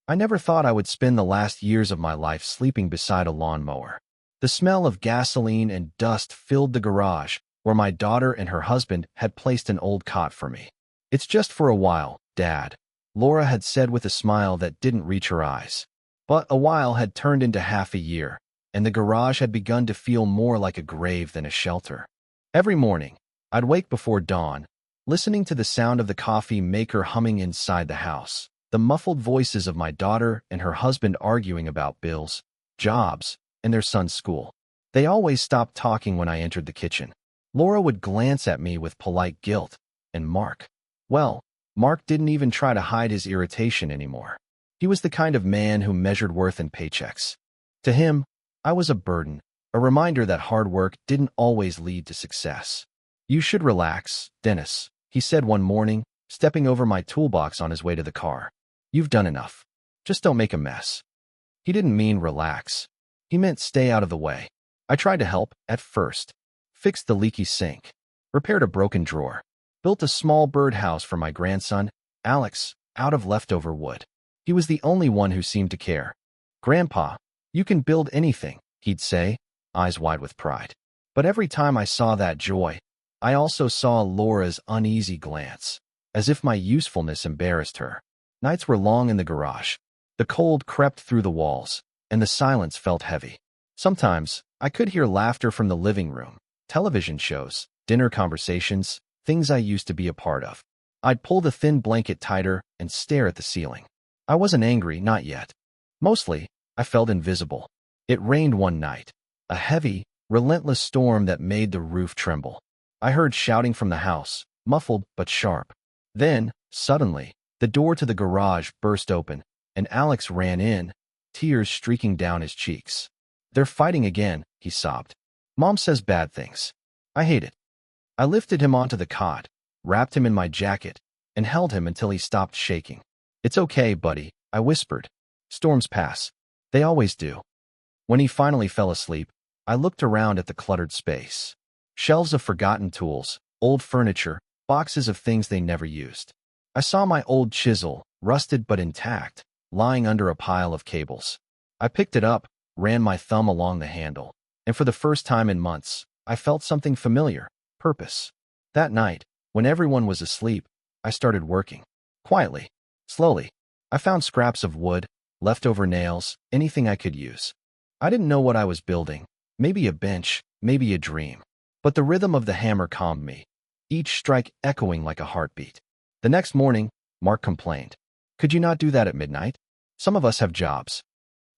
I never thought I would spend the last years of my life sleeping beside a lawnmower. The smell of gasoline and dust filled the garage, where my daughter and her husband had placed an old cot for me. "It's just for a while, Dad," Laura had said with a smile that didn't reach her eyes. But a while had turned into half a year, and the garage had begun to feel more like a grave than a shelter. Every morning, I'd wake before dawn, listening to the sound of the coffee maker humming inside the house, the muffled voices of my daughter and her husband arguing about bills, jobs, and their son's school. They always stopped talking when I entered the kitchen. Laura would glance at me with polite guilt, and Mark didn't even try to hide his irritation anymore. He was the kind of man who measured worth in paychecks. To him, I was a burden, a reminder that hard work didn't always lead to success. "You should relax, Dennis," he said one morning, stepping over my toolbox on his way to the car. "You've done enough. Just don't make a mess." He didn't mean relax. He meant stay out of the way. I tried to help, at first. Fixed the leaky sink, repaired a broken drawer, built a small birdhouse for my grandson, Alex, out of leftover wood. He was the only one who seemed to care. "Grandpa, you can build anything," he'd say, eyes wide with pride. But every time I saw that joy, I also saw Laura's uneasy glance, as if my usefulness embarrassed her. Nights were long in the garage. The cold crept through the walls, and the silence felt heavy. Sometimes, I could hear laughter from the living room, television shows, dinner conversations, things I used to be a part of. I'd pull the thin blanket tighter and stare at the ceiling. I wasn't angry, not yet. Mostly, I felt invisible. It rained one night, a heavy, relentless storm that made the roof tremble. I heard shouting from the house, muffled but sharp. Then, suddenly, the door to the garage burst open, and Alex ran in, tears streaking down his cheeks. "They're fighting again," he sobbed. "Mom says bad things. I hate it." I lifted him onto the cot, wrapped him in my jacket, and held him until he stopped shaking. "It's okay, buddy," I whispered. "Storms pass. They always do." When he finally fell asleep, I looked around at the cluttered space. Shelves of forgotten tools, old furniture, boxes of things they never used. I saw my old chisel, rusted but intact, lying under a pile of cables. I picked it up, ran my thumb along the handle, and for the first time in months, I felt something familiar, purpose. That night, when everyone was asleep, I started working. Quietly, slowly. I found scraps of wood, leftover nails, anything I could use. I didn't know what I was building, maybe a bench, maybe a dream. But the rhythm of the hammer calmed me, each strike echoing like a heartbeat. The next morning, Mark complained. "Could you not do that at midnight? Some of us have jobs."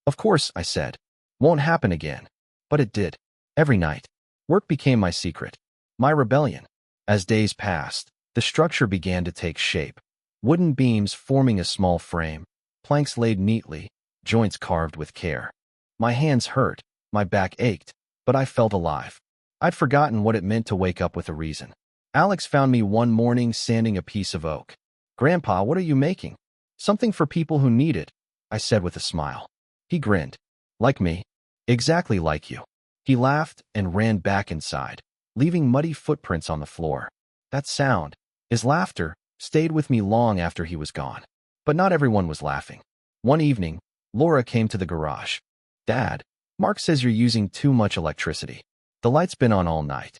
"Of course," I said. "Won't happen again." But it did. Every night. Work became my secret, my rebellion. As days passed, the structure began to take shape. Wooden beams forming a small frame, planks laid neatly, joints carved with care. My hands hurt, my back ached, but I felt alive. I'd forgotten what it meant to wake up with a reason. Alex found me one morning sanding a piece of oak. "Grandpa, what are you making?" "Something for people who need it," I said with a smile. He grinned. "Like me. Exactly like you." He laughed and ran back inside, leaving muddy footprints on the floor. That sound, his laughter, stayed with me long after he was gone. But not everyone was laughing. One evening, Laura came to the garage. "Dad, Mark says you're using too much electricity. The light's been on all night."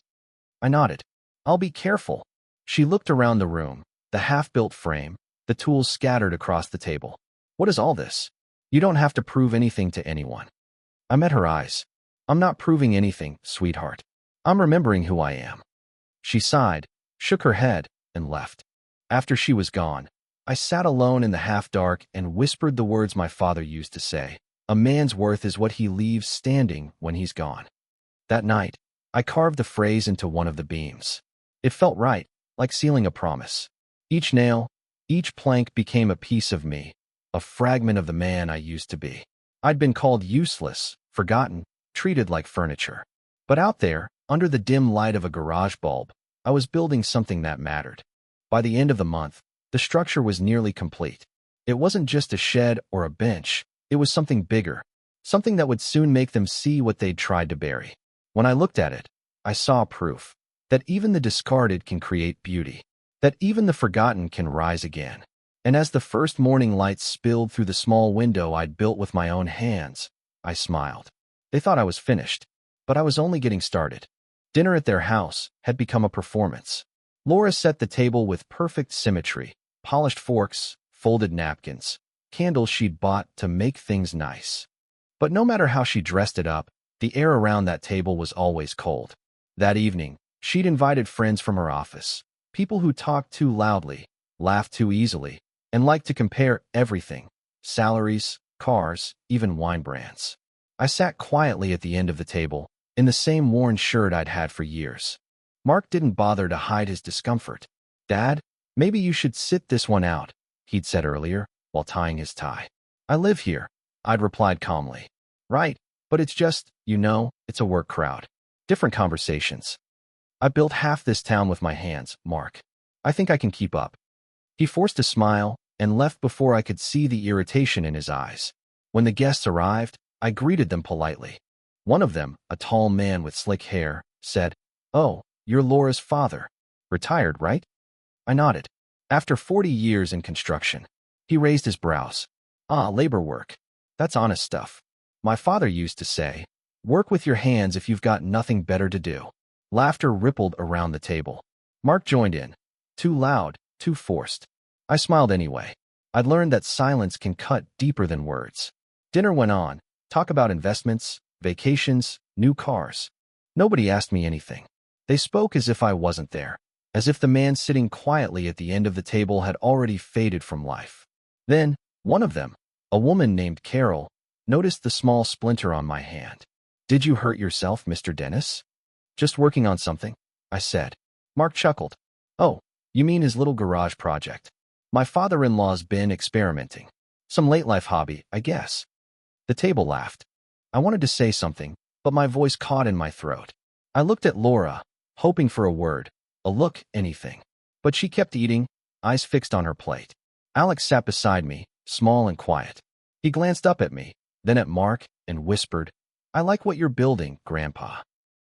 I nodded. "I'll be careful." She looked around the room, the half-built frame, the tools scattered across the table. "What is all this? You don't have to prove anything to anyone." I met her eyes. "I'm not proving anything, sweetheart. I'm remembering who I am." She sighed, shook her head, and left. After she was gone, I sat alone in the half-dark and whispered the words my father used to say, "A man's worth is what he leaves standing when he's gone." That night, I carved the phrase into one of the beams. It felt right, like sealing a promise. Each nail, each plank became a piece of me, a fragment of the man I used to be. I'd been called useless, forgotten, treated like furniture. But out there, under the dim light of a garage bulb, I was building something that mattered. By the end of the month, the structure was nearly complete. It wasn't just a shed or a bench, it was something bigger, something that would soon make them see what they'd tried to bury. When I looked at it, I saw proof that even the discarded can create beauty, that even the forgotten can rise again. And as the first morning light spilled through the small window I'd built with my own hands, I smiled. They thought I was finished, but I was only getting started. Dinner at their house had become a performance. Laura set the table with perfect symmetry, polished forks, folded napkins, candles she'd bought to make things nice. But no matter how she dressed it up, the air around that table was always cold. That evening, she'd invited friends from her office, people who talked too loudly, laughed too easily, and liked to compare everything: salaries, cars, even wine brands. I sat quietly at the end of the table, in the same worn shirt I'd had for years. Mark didn't bother to hide his discomfort. "Dad, maybe you should sit this one out," he'd said earlier, while tying his tie. "I live here," I'd replied calmly. "Right, but it's just, it's a work crowd. Different conversations. I built half this town with my hands, Mark. I think I can keep up." He forced a smile and left before I could see the irritation in his eyes. When the guests arrived, I greeted them politely. One of them, a tall man with slick hair, said, "Oh, you're Laura's father. Retired, right?" I nodded. "After 40 years in construction." He raised his brows. "Ah, labor work. That's honest stuff. My father used to say, 'Work with your hands if you've got nothing better to do.'" Laughter rippled around the table. Mark joined in. Too loud, too forced. I smiled anyway. I'd learned that silence can cut deeper than words. Dinner went on. Talk about investments, vacations, new cars. Nobody asked me anything. They spoke as if I wasn't there, as if the man sitting quietly at the end of the table had already faded from life. Then, one of them, a woman named Carol, noticed the small splinter on my hand. "Did you hurt yourself, Mr. Dennis?" "Just working on something," I said. Mark chuckled. "Oh, you mean his little garage project. My father-in-law's been experimenting. Some late-life hobby, I guess." The table laughed. I wanted to say something, but my voice caught in my throat. I looked at Laura, hoping for a word, a look, anything. But she kept eating, eyes fixed on her plate. Alex sat beside me, small and quiet. He glanced up at me, then at Mark, and whispered, "I like what you're building, Grandpa."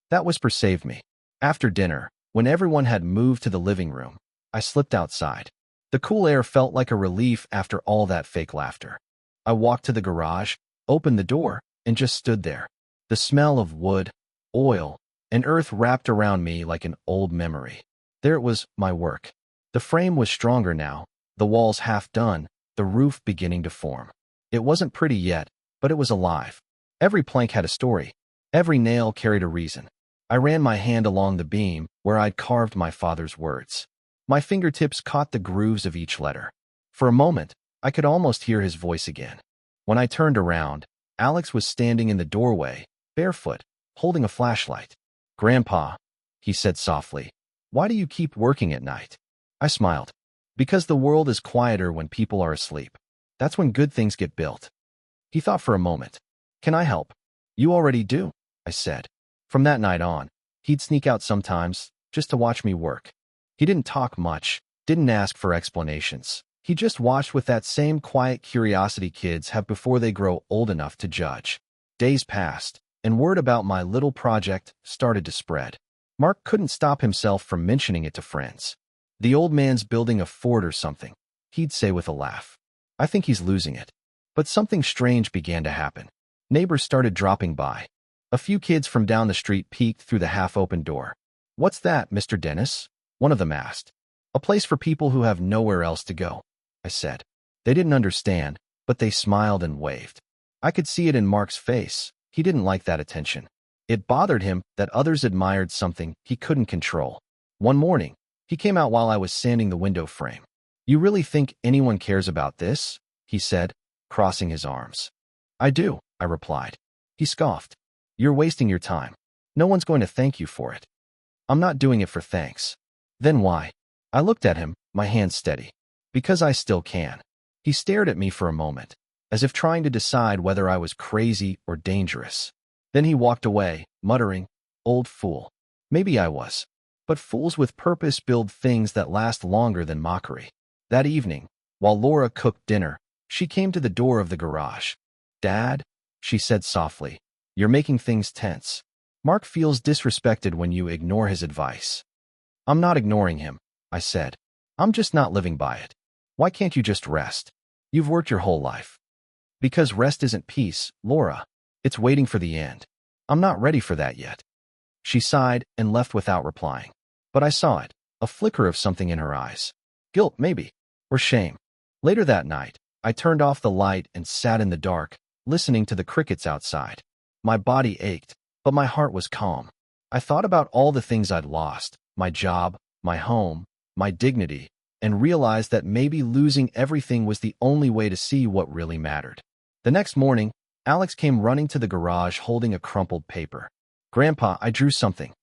That whisper saved me. After dinner, when everyone had moved to the living room, I slipped outside. The cool air felt like a relief after all that fake laughter. I walked to the garage, opened the door, and just stood there. The smell of wood, oil, and earth wrapped around me like an old memory. There it was, my work. The frame was stronger now, the walls half done, the roof beginning to form. It wasn't pretty yet, but it was alive. Every plank had a story. Every nail carried a reason. I ran my hand along the beam where I'd carved my father's words. My fingertips caught the grooves of each letter. For a moment, I could almost hear his voice again. When I turned around, Alex was standing in the doorway, barefoot, holding a flashlight. "Grandpa," he said softly, "why do you keep working at night?" I smiled. "Because the world is quieter when people are asleep. That's when good things get built." He thought for a moment. "Can I help?" "You already do," I said. From that night on, he'd sneak out sometimes, just to watch me work. He didn't talk much, didn't ask for explanations. He just watched with that same quiet curiosity kids have before they grow old enough to judge. Days passed, and word about my little project started to spread. Mark couldn't stop himself from mentioning it to friends. "The old man's building a fort or something," he'd say with a laugh. "I think he's losing it." But something strange began to happen. Neighbors started dropping by. A few kids from down the street peeked through the half-open door. "What's that, Mr. Dennis?" one of them asked. "A place for people who have nowhere else to go," I said. They didn't understand, but they smiled and waved. I could see it in Mark's face. He didn't like that attention. It bothered him that others admired something he couldn't control. One morning, he came out while I was sanding the window frame. "You really think anyone cares about this?" he said, crossing his arms. "I do," I replied. He scoffed. "You're wasting your time. No one's going to thank you for it." "I'm not doing it for thanks." "Then why?" I looked at him, my hands steady. "Because I still can." He stared at me for a moment, as if trying to decide whether I was crazy or dangerous. Then he walked away, muttering, "Old fool." Maybe I was. But fools with purpose build things that last longer than mockery. That evening, while Laura cooked dinner, she came to the door of the garage. "Dad," she said softly, "you're making things tense. Mark feels disrespected when you ignore his advice." "I'm not ignoring him," I said. "I'm just not living by it." Why can't you just rest? You've worked your whole life. Because rest isn't peace, Laura. It's waiting for the end. I'm not ready for that yet. She sighed and left without replying. But I saw it, a flicker of something in her eyes. Guilt, maybe, or shame. Later that night, I turned off the light and sat in the dark, listening to the crickets outside. My body ached, but my heart was calm. I thought about all the things I'd lost, my job, my home, my dignity, and realized that maybe losing everything was the only way to see what really mattered. The next morning, Alex came running to the garage holding a crumpled paper. Grandpa, I drew something.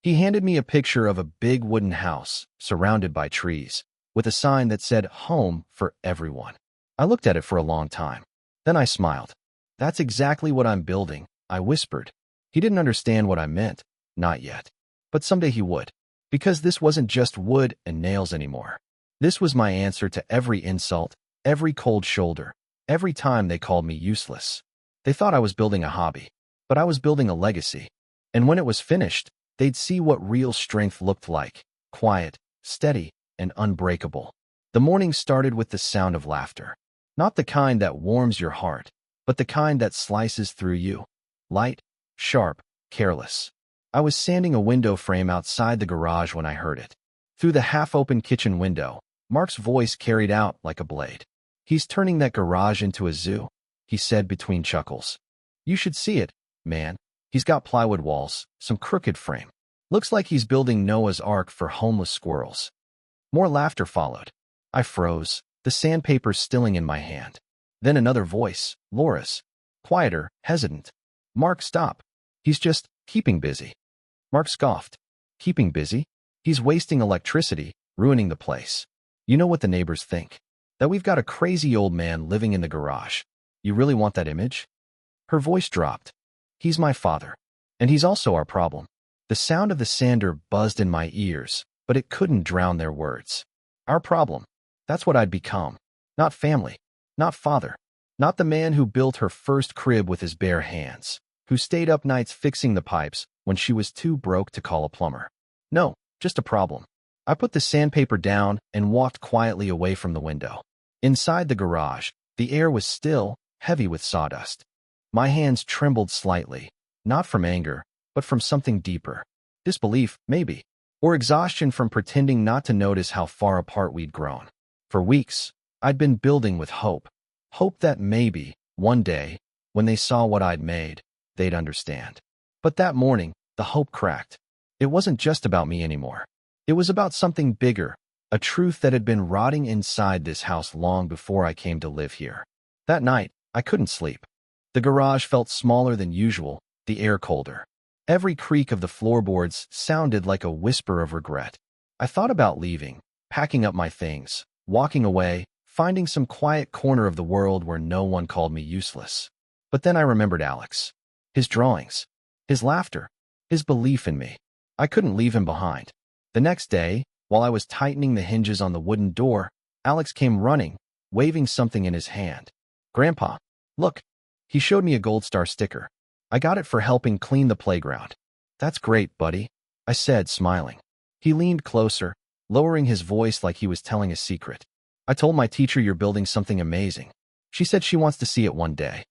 He handed me a picture of a big wooden house, surrounded by trees, with a sign that said home for everyone. I looked at it for a long time. Then I smiled. That's exactly what I'm building, I whispered. He didn't understand what I meant, not yet. But someday he would. Because this wasn't just wood and nails anymore. This was my answer to every insult, every cold shoulder, every time they called me useless. They thought I was building a hobby, but I was building a legacy. And when it was finished, they'd see what real strength looked like, quiet, steady, and unbreakable. The morning started with the sound of laughter. Not the kind that warms your heart, but the kind that slices through you. Light, sharp, careless. I was sanding a window frame outside the garage when I heard it. Through the half-open kitchen window, Mark's voice carried out like a blade. He's turning that garage into a zoo, he said between chuckles. You should see it, man. He's got plywood walls, some crooked frame. Looks like he's building Noah's Ark for homeless squirrels. More laughter followed. I froze, the sandpaper stilling in my hand. Then another voice, Laura's. Quieter, hesitant. Mark, stop. He's just keeping busy. Mark scoffed. Keeping busy? He's wasting electricity, ruining the place. You know what the neighbors think? That we've got a crazy old man living in the garage. You really want that image? Her voice dropped. He's my father. And he's also our problem. The sound of the sander buzzed in my ears, but it couldn't drown their words. Our problem. That's what I'd become. Not family. Not father. Not the man who built her first crib with his bare hands. Who stayed up nights fixing the pipes when she was too broke to call a plumber. No, just a problem. I put the sandpaper down and walked quietly away from the window. Inside the garage, the air was still, heavy with sawdust. My hands trembled slightly, not from anger, but from something deeper. Disbelief, maybe, or exhaustion from pretending not to notice how far apart we'd grown. For weeks, I'd been building with hope. Hope that maybe, one day, when they saw what I'd made, they'd understand. But that morning, the hope cracked. It wasn't just about me anymore. It was about something bigger, a truth that had been rotting inside this house long before I came to live here. That night, I couldn't sleep. The garage felt smaller than usual, the air colder. Every creak of the floorboards sounded like a whisper of regret. I thought about leaving, packing up my things, walking away, finding some quiet corner of the world where no one called me useless. But then I remembered Alex. His drawings. His laughter. His belief in me. I couldn't leave him behind. The next day, while I was tightening the hinges on the wooden door, Alex came running, waving something in his hand. Grandpa, look. He showed me a gold star sticker. I got it for helping clean the playground. That's great, buddy, I said, smiling. He leaned closer, lowering his voice like he was telling a secret. I told my teacher you're building something amazing. She said she wants to see it one day.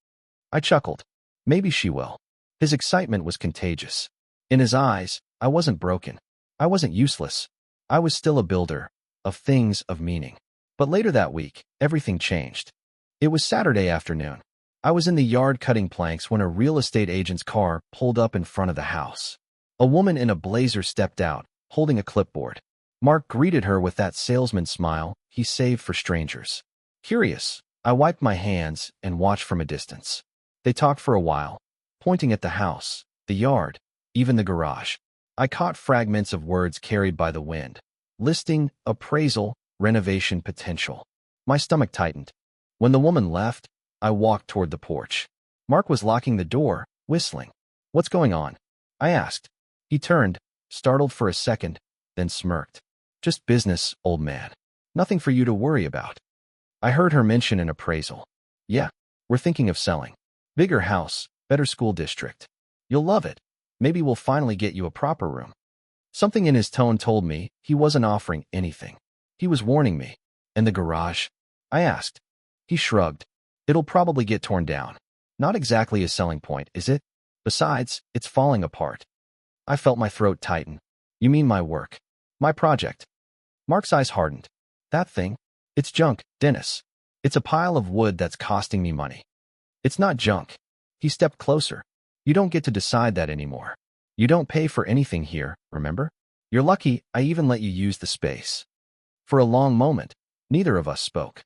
I chuckled. Maybe she will. His excitement was contagious. In his eyes, I wasn't broken. I wasn't useless. I was still a builder, of things of meaning. But later that week, everything changed. It was Saturday afternoon. I was in the yard cutting planks when a real estate agent's car pulled up in front of the house. A woman in a blazer stepped out, holding a clipboard. Mark greeted her with that salesman smile he saved for strangers. Curious, I wiped my hands and watched from a distance. They talked for a while, pointing at the house, the yard, even the garage. I caught fragments of words carried by the wind. Listing, appraisal, renovation potential. My stomach tightened. When the woman left, I walked toward the porch. Mark was locking the door, whistling. What's going on? I asked. He turned, startled for a second, then smirked. Just business, old man. Nothing for you to worry about. I heard her mention an appraisal. Yeah, we're thinking of selling. Bigger house, better school district. You'll love it. Maybe we'll finally get you a proper room. Something in his tone told me he wasn't offering anything. He was warning me. And the garage? I asked. He shrugged. It'll probably get torn down. Not exactly a selling point, is it? Besides, it's falling apart. I felt my throat tighten. You mean my work? My project? Mark's eyes hardened. That thing? It's junk, Dennis. It's a pile of wood that's costing me money. It's not junk. He stepped closer. You don't get to decide that anymore. You don't pay for anything here, remember? You're lucky I even let you use the space. For a long moment, neither of us spoke.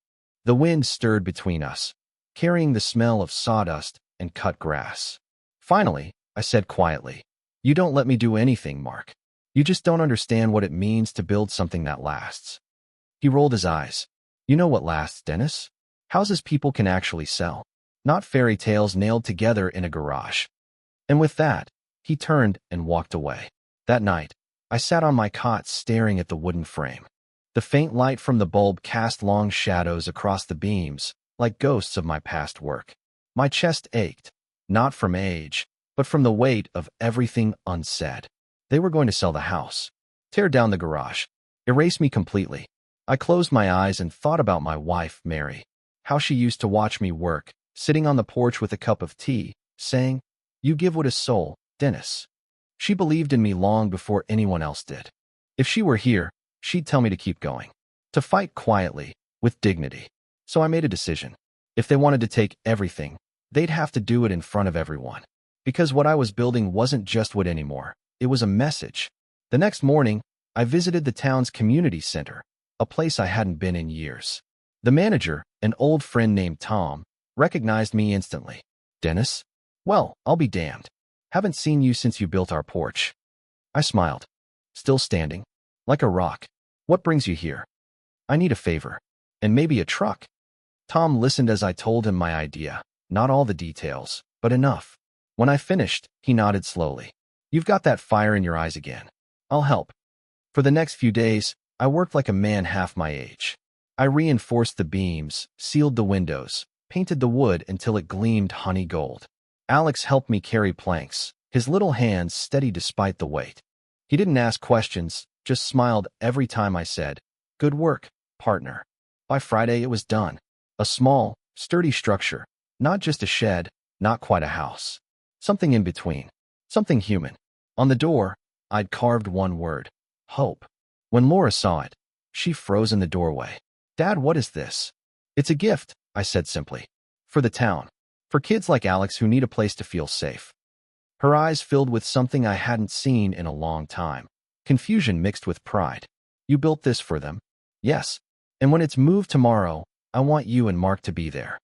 The wind stirred between us, carrying the smell of sawdust and cut grass. Finally, I said quietly, you don't let me do anything, Mark. You just don't understand what it means to build something that lasts. He rolled his eyes. You know what lasts, Dennis? Houses people can actually sell, not fairy tales nailed together in a garage. And with that, he turned and walked away. That night, I sat on my cot staring at the wooden frame. The faint light from the bulb cast long shadows across the beams, like ghosts of my past work. My chest ached, not from age, but from the weight of everything unsaid. They were going to sell the house, tear down the garage, erase me completely. I closed my eyes and thought about my wife, Mary, how she used to watch me work, sitting on the porch with a cup of tea, saying, "You give with a soul, Dennis." She believed in me long before anyone else did. If she were here, she'd tell me to keep going, to fight quietly, with dignity. So I made a decision. If they wanted to take everything, they'd have to do it in front of everyone. Because what I was building wasn't just wood anymore. It was a message. The next morning, I visited the town's community center, a place I hadn't been in years. The manager, an old friend named Tom, recognized me instantly. Dennis? Well, I'll be damned. Haven't seen you since you built our porch. I smiled. Still standing, like a rock. What brings you here? I need a favor. And maybe a truck. Tom listened as I told him my idea. Not all the details, but enough. When I finished, he nodded slowly. You've got that fire in your eyes again. I'll help. For the next few days, I worked like a man half my age. I reinforced the beams, sealed the windows, painted the wood until it gleamed honey gold. Alex helped me carry planks, his little hands steady despite the weight. He didn't ask questions, just smiled every time I said, "Good work, partner." By Friday, it was done. A small, sturdy structure, not just a shed, not quite a house. Something in between. Something human. On the door, I'd carved one word. Hope. When Laura saw it, she froze in the doorway. Dad, what is this? It's a gift, I said simply. For the town. For kids like Alex who need a place to feel safe. Her eyes filled with something I hadn't seen in a long time. Confusion mixed with pride. You built this for them? Yes. And when it's moved tomorrow, I want you and Mark to be there.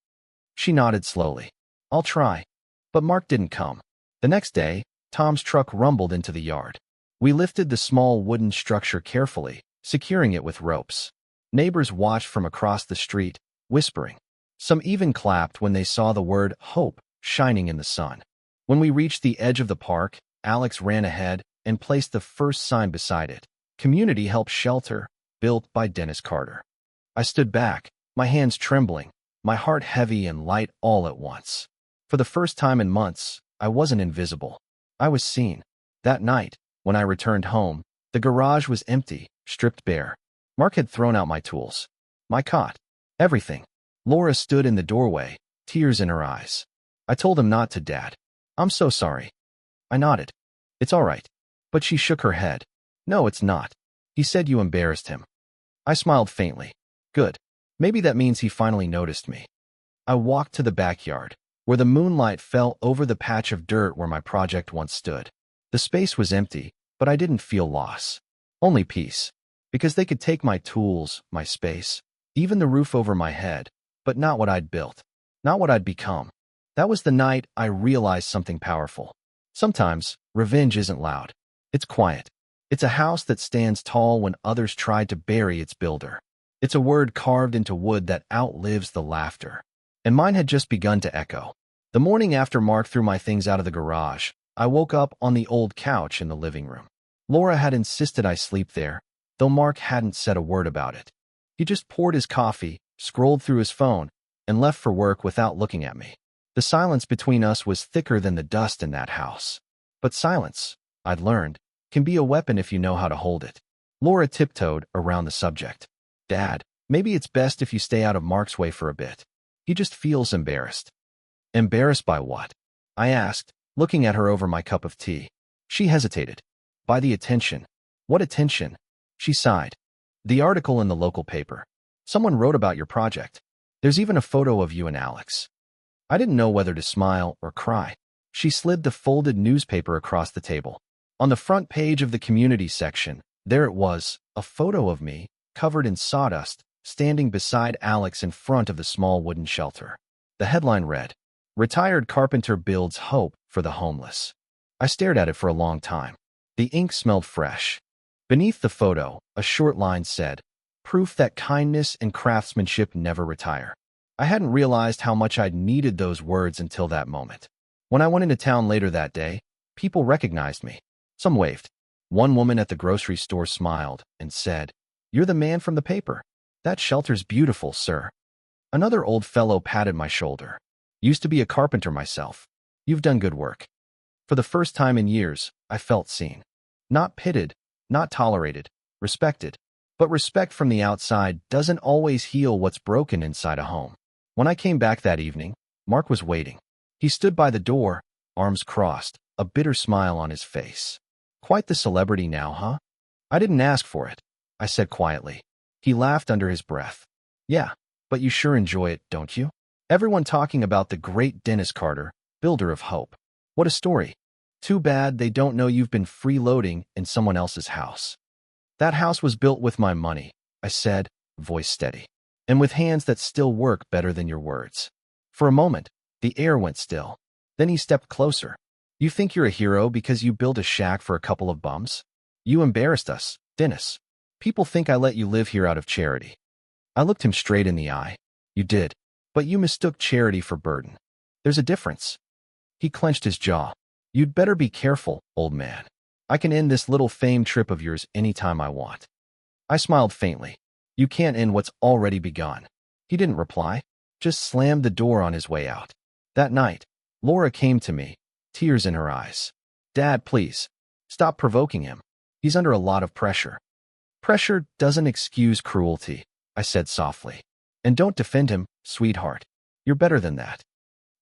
She nodded slowly. I'll try. But Mark didn't come. The next day, Tom's truck rumbled into the yard. We lifted the small wooden structure carefully, securing it with ropes. Neighbors watched from across the street, whispering. Some even clapped when they saw the word hope shining in the sun. When we reached the edge of the park, Alex ran ahead and placed the first sign beside it. Community Help Shelter, built by Dennis Carter. I stood back, my hands trembling, my heart heavy and light all at once. For the first time in months, I wasn't invisible. I was seen. That night, when I returned home, the garage was empty, stripped bare. Mark had thrown out my tools. My cot. Everything. Laura stood in the doorway, tears in her eyes. I told him not to, Dad. I'm so sorry. I nodded. It's all right. But she shook her head. No, it's not. He said you embarrassed him. I smiled faintly. Good. Maybe that means he finally noticed me. I walked to the backyard, where the moonlight fell over the patch of dirt where my project once stood. The space was empty, but I didn't feel loss. Only peace. Because they could take my tools, my space, even the roof over my head, but not what I'd built, not what I'd become. That was the night I realized something powerful. Sometimes, revenge isn't loud. It's quiet. It's a house that stands tall when others tried to bury its builder. It's a word carved into wood that outlives the laughter. And mine had just begun to echo. The morning after Mark threw my things out of the garage, I woke up on the old couch in the living room. Laura had insisted I sleep there, though Mark hadn't said a word about it. He just poured his coffee, scrolled through his phone, and left for work without looking at me. The silence between us was thicker than the dust in that house. But silence, I'd learned, can be a weapon if you know how to hold it. Laura tiptoed around the subject. Dad, Maybe it's best if you stay out of Mark's way for a bit. He just feels embarrassed. Embarrassed by what? I asked, looking at her over my cup of tea. She hesitated. By the attention. What attention? She sighed. The article in the local paper. Someone wrote about your project. There's even a photo of you and Alex. I didn't know whether to smile or cry. She slid the folded newspaper across the table. On the front page of the community section, there it was, a photo of me, covered in sawdust, standing beside Alex in front of the small wooden shelter. The headline read, "Retired Carpenter Builds Hope for the Homeless." I stared at it for a long time. The ink smelled fresh. Beneath the photo, a short line said, "Proof that kindness and craftsmanship never retire." I hadn't realized how much I'd needed those words until that moment. When I went into town later that day, people recognized me. Some waved. One woman at the grocery store smiled and said, "You're the man from the paper. That shelter's beautiful, sir." Another old fellow patted my shoulder. "Used to be a carpenter myself. You've done good work." For the first time in years, I felt seen. Not pitted, not tolerated, respected. But respect from the outside doesn't always heal what's broken inside a home. When I came back that evening, Mark was waiting. He stood by the door, arms crossed, a bitter smile on his face. "Quite the celebrity now, huh?" "I didn't ask for it," I said quietly. He laughed under his breath. "Yeah, but you sure enjoy it, don't you? Everyone talking about the great Dennis Carter, builder of hope. What a story. Too bad they don't know you've been freeloading in someone else's house." "That house was built with my money," I said, voice steady, "and with hands that still work better than your words." For a moment, the air went still. Then he stepped closer. "You think you're a hero because you built a shack for a couple of bums? You embarrassed us, Dennis. People think I let you live here out of charity." I looked him straight in the eye. "You did, but you mistook charity for burden. There's a difference." He clenched his jaw. "You'd better be careful, old man. I can end this little fame trip of yours anytime I want." I smiled faintly. "You can't end what's already begun." He didn't reply, just slammed the door on his way out. That night, Laura came to me, tears in her eyes. "Dad, please, stop provoking him. He's under a lot of pressure." "Pressure doesn't excuse cruelty," I said softly. "And don't defend him, sweetheart. You're better than that."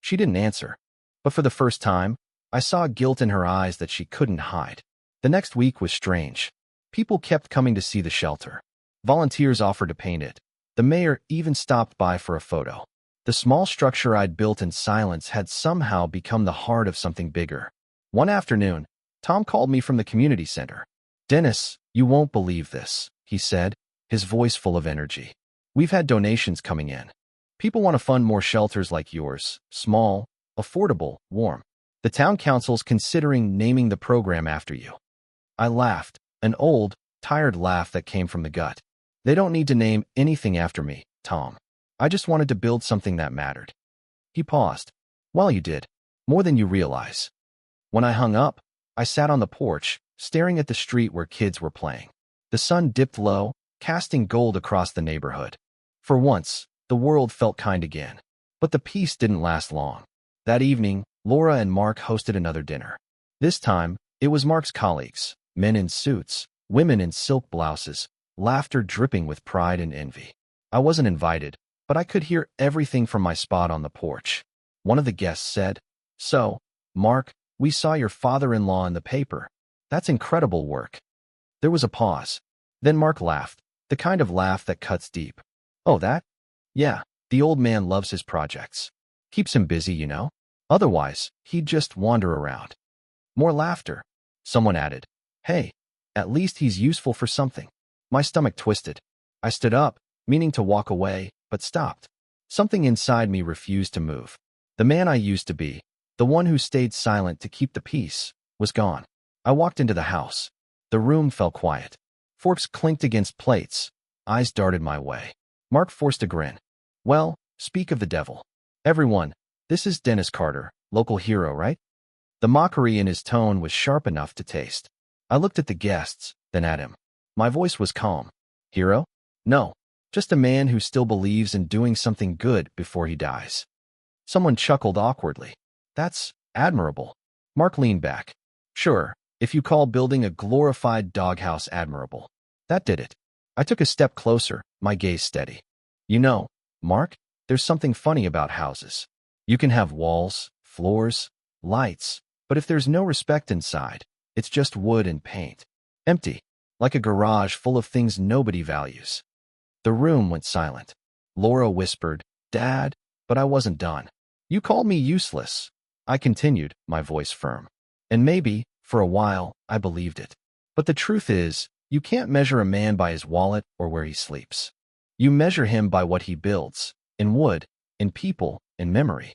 She didn't answer, but for the first time, I saw guilt in her eyes that she couldn't hide. The next week was strange. People kept coming to see the shelter. Volunteers offered to paint it. The mayor even stopped by for a photo. The small structure I'd built in silence had somehow become the heart of something bigger. One afternoon, Tom called me from the community center. "Dennis, you won't believe this," he said, his voice full of energy. "We've had donations coming in. People want to fund more shelters like yours, small, affordable, warm. The town council's considering naming the program after you." I laughed, an old, tired laugh that came from the gut. "They don't need to name anything after me, Tom. I just wanted to build something that mattered." He paused. "Well, you did. More than you realize." When I hung up, I sat on the porch, staring at the street where kids were playing. The sun dipped low, casting gold across the neighborhood. For once, the world felt kind again. But the peace didn't last long. That evening, Laura and Mark hosted another dinner. This time, it was Mark's colleagues, men in suits, women in silk blouses, laughter dripping with pride and envy. I wasn't invited, but I could hear everything from my spot on the porch. One of the guests said, "So, Mark, we saw your father-in-law in the paper. That's incredible work." There was a pause. Then Mark laughed, the kind of laugh that cuts deep. "Oh, that? Yeah, the old man loves his projects. Keeps him busy, you know. Otherwise, he'd just wander around." More laughter. Someone added, "Hey, at least he's useful for something." My stomach twisted. I stood up, meaning to walk away, but stopped. Something inside me refused to move. The man I used to be, the one who stayed silent to keep the peace, was gone. I walked into the house. The room fell quiet. Forks clinked against plates. Eyes darted my way. Mark forced a grin. "Well, speak of the devil. Everyone, this is Dennis Carter, local hero, right?" The mockery in his tone was sharp enough to taste. I looked at the guests, then at him. My voice was calm. "Hero? No, just a man who still believes in doing something good before he dies." Someone chuckled awkwardly. "That's admirable." Mark leaned back. "Sure, if you call building a glorified doghouse admirable." That did it. I took a step closer, my gaze steady. You know, Mark, there's something funny about houses. You can have walls, floors, lights, but if there's no respect inside, it's just wood and paint. Empty, like a garage full of things nobody values. The room went silent. Laura whispered, "Dad," but I wasn't done. "You called me useless." I continued, my voice firm. And maybe, for a while, I believed it. But the truth is, you can't measure a man by his wallet or where he sleeps. You measure him by what he builds, in wood, in people, in memory.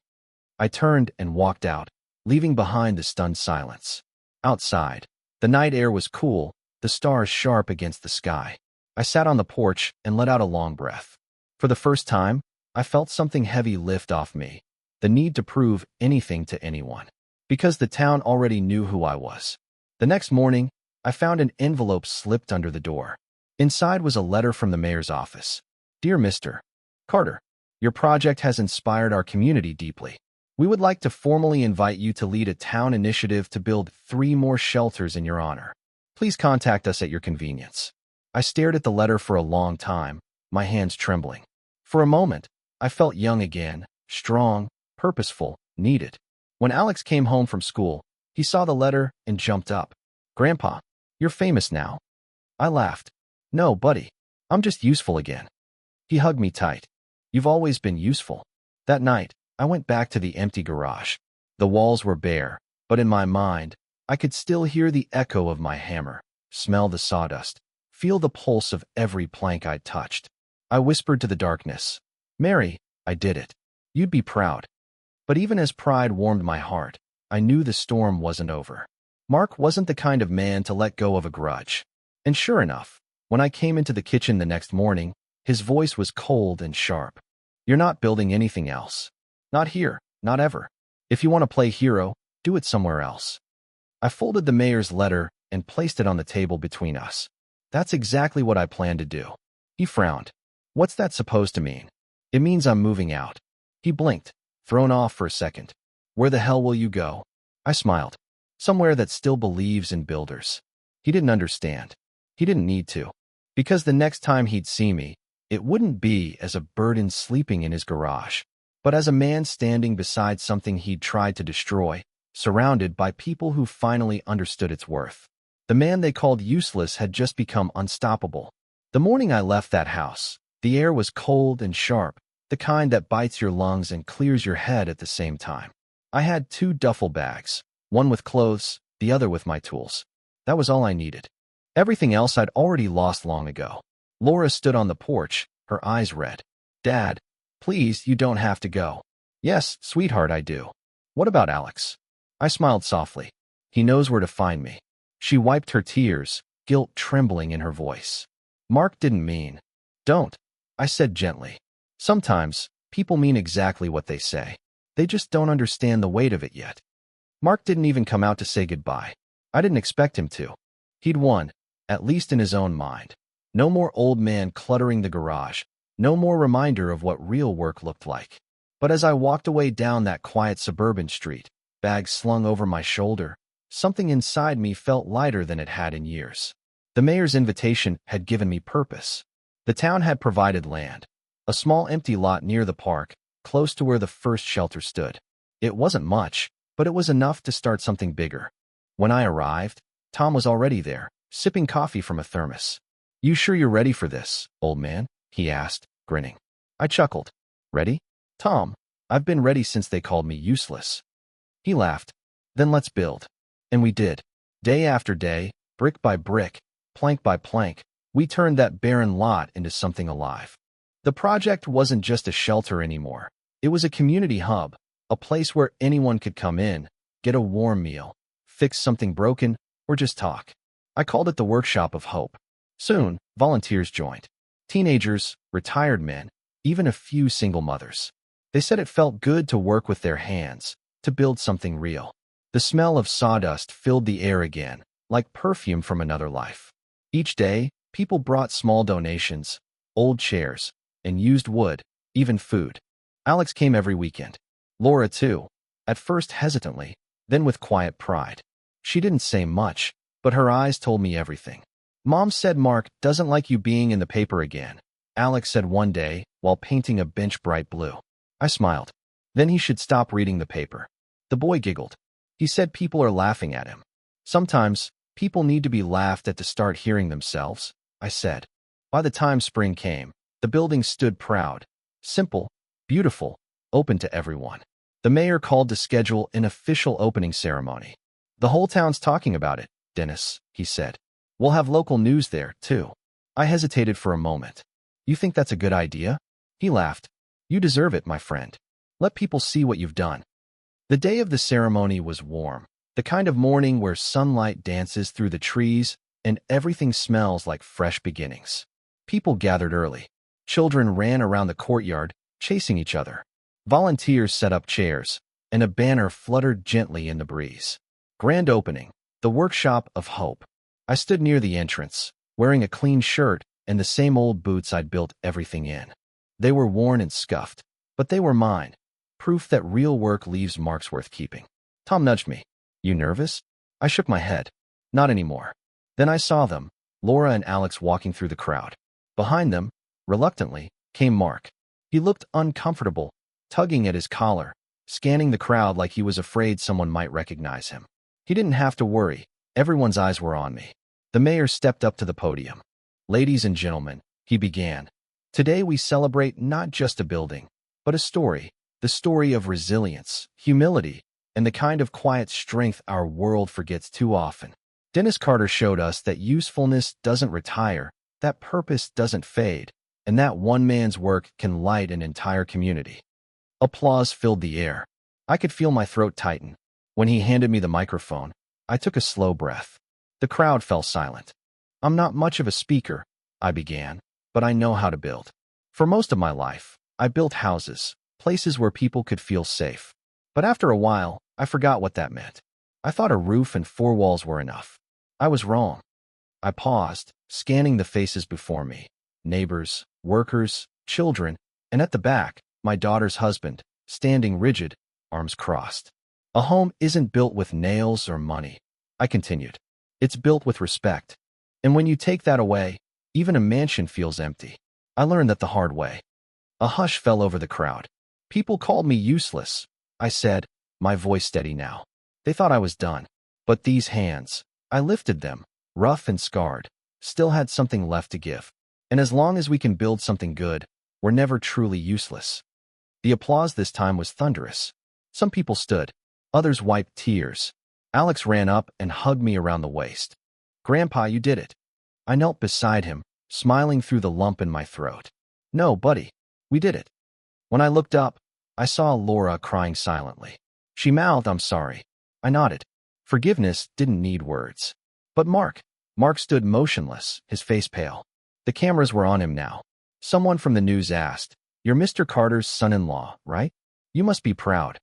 I turned and walked out, leaving behind the stunned silence. Outside, the night air was cool, the stars sharp against the sky. I sat on the porch and let out a long breath. For the first time, I felt something heavy lift off me, the need to prove anything to anyone. Because the town already knew who I was. The next morning, I found an envelope slipped under the door. Inside was a letter from the mayor's office. "Dear Mr. Carter, your project has inspired our community deeply. We would like to formally invite you to lead a town initiative to build 3 more shelters in your honor. Please contact us at your convenience." I stared at the letter for a long time, my hands trembling. For a moment, I felt young again, strong, purposeful, needed. When Alex came home from school, he saw the letter and jumped up. "Grandpa, you're famous now." I laughed. "No, buddy, I'm just useful again." He hugged me tight. "You've always been useful." That night, I went back to the empty garage. The walls were bare, but in my mind, I could still hear the echo of my hammer, smell the sawdust, feel the pulse of every plank I'd touched. I whispered to the darkness, "Mary, I did it. You'd be proud." But even as pride warmed my heart, I knew the storm wasn't over. Mark wasn't the kind of man to let go of a grudge. And sure enough, when I came into the kitchen the next morning, his voice was cold and sharp. "You're not building anything else. Not here, not ever. If you want to play hero, do it somewhere else." I folded the mayor's letter and placed it on the table between us. "That's exactly what I plan to do." He frowned. "What's that supposed to mean?" "It means I'm moving out." He blinked, thrown off for a second. "Where the hell will you go?" I smiled. "Somewhere that still believes in builders." He didn't understand. He didn't need to. Because the next time he'd see me, it wouldn't be as a burden sleeping in his garage, but as a man standing beside something he'd tried to destroy, surrounded by people who finally understood its worth. The man they called useless had just become unstoppable. The morning I left that house, the air was cold and sharp, the kind that bites your lungs and clears your head at the same time. I had 2 duffel bags, one with clothes, the other with my tools. That was all I needed. Everything else I'd already lost long ago. Laura stood on the porch, her eyes red. "Dad, please, you don't have to go." "Yes, sweetheart, I do." "What about Alex?" I smiled softly. "He knows where to find me." She wiped her tears, guilt trembling in her voice. "Mark didn't mean." "Don't," I said gently. "Sometimes, people mean exactly what they say. They just don't understand the weight of it yet." Mark didn't even come out to say goodbye. I didn't expect him to. He'd won, at least in his own mind. No more old man cluttering the garage. No more reminder of what real work looked like. But as I walked away down that quiet suburban street, bags slung over my shoulder, something inside me felt lighter than it had in years. The mayor's invitation had given me purpose. The town had provided land. A small empty lot near the park, close to where the first shelter stood. It wasn't much, but it was enough to start something bigger. When I arrived, Tom was already there, sipping coffee from a thermos. "You sure you're ready for this, old man?" he asked, grinning. I chuckled. "Ready? Tom, I've been ready since they called me useless." He laughed. "Then let's build." And we did. Day after day, brick by brick, plank by plank, we turned that barren lot into something alive. The project wasn't just a shelter anymore. It was a community hub, a place where anyone could come in, get a warm meal, fix something broken, or just talk. I called it the Workshop of Hope. Soon, volunteers joined. Teenagers, retired men, even a few single mothers. They said it felt good to work with their hands, to build something real. The smell of sawdust filled the air again, like perfume from another life. Each day, people brought small donations, old chairs, and used wood, even food. Alex came every weekend. Laura too, at first hesitantly, then with quiet pride. She didn't say much, but her eyes told me everything. "Mom said Mark doesn't like you being in the paper again." Alex said one day while painting a bench bright blue. I smiled. Then he should stop reading the paper. The boy giggled. He said people are laughing at him. Sometimes, people need to be laughed at to start hearing themselves, I said. By the time spring came, the building stood proud, simple, beautiful, open to everyone. The mayor called to schedule an official opening ceremony. The whole town's talking about it, Dennis, he said. We'll have local news there, too. I hesitated for a moment. You think that's a good idea? He laughed. You deserve it, my friend. Let people see what you've done. The day of the ceremony was warm, the kind of morning where sunlight dances through the trees and everything smells like fresh beginnings. People gathered early. Children ran around the courtyard, chasing each other. Volunteers set up chairs, and a banner fluttered gently in the breeze. Grand opening, the workshop of hope. I stood near the entrance, wearing a clean shirt and the same old boots I'd built everything in. They were worn and scuffed, but they were mine, proof that real work leaves marks worth keeping. Tom nudged me. You nervous? I shook my head. Not anymore. Then I saw them, Laura and Alex walking through the crowd. Behind them, reluctantly, came Mark. He looked uncomfortable, tugging at his collar, scanning the crowd like he was afraid someone might recognize him. He didn't have to worry. Everyone's eyes were on me. The mayor stepped up to the podium. Ladies and gentlemen, he began. Today we celebrate not just a building, but a story. The story of resilience, humility, and the kind of quiet strength our world forgets too often. Dennis Carter showed us that usefulness doesn't retire, that purpose doesn't fade, and that one man's work can light an entire community. Applause filled the air. I could feel my throat tighten. When he handed me the microphone, I took a slow breath. The crowd fell silent. I'm not much of a speaker, I began, but I know how to build. For most of my life, I built houses, places where people could feel safe. But after a while, I forgot what that meant. I thought a roof and four walls were enough. I was wrong. I paused, scanning the faces before me. Neighbors, workers, children, and at the back, my daughter's husband, standing rigid, arms crossed. A home isn't built with nails or money, I continued. It's built with respect. And when you take that away, even a mansion feels empty. I learned that the hard way. A hush fell over the crowd. People called me useless, I said, my voice steady now. They thought I was done. But these hands, I lifted them, rough and scarred, still had something left to give. And as long as we can build something good, we're never truly useless. The applause this time was thunderous. Some people stood. Others wiped tears. Alex ran up and hugged me around the waist. Grandpa, you did it. I knelt beside him, smiling through the lump in my throat. No, buddy, we did it. When I looked up, I saw Laura crying silently. She mouthed, I'm sorry. I nodded. Forgiveness didn't need words. But Mark stood motionless, his face pale. The cameras were on him now. Someone from the news asked, You're Mr. Carter's son-in-law, right? You must be proud.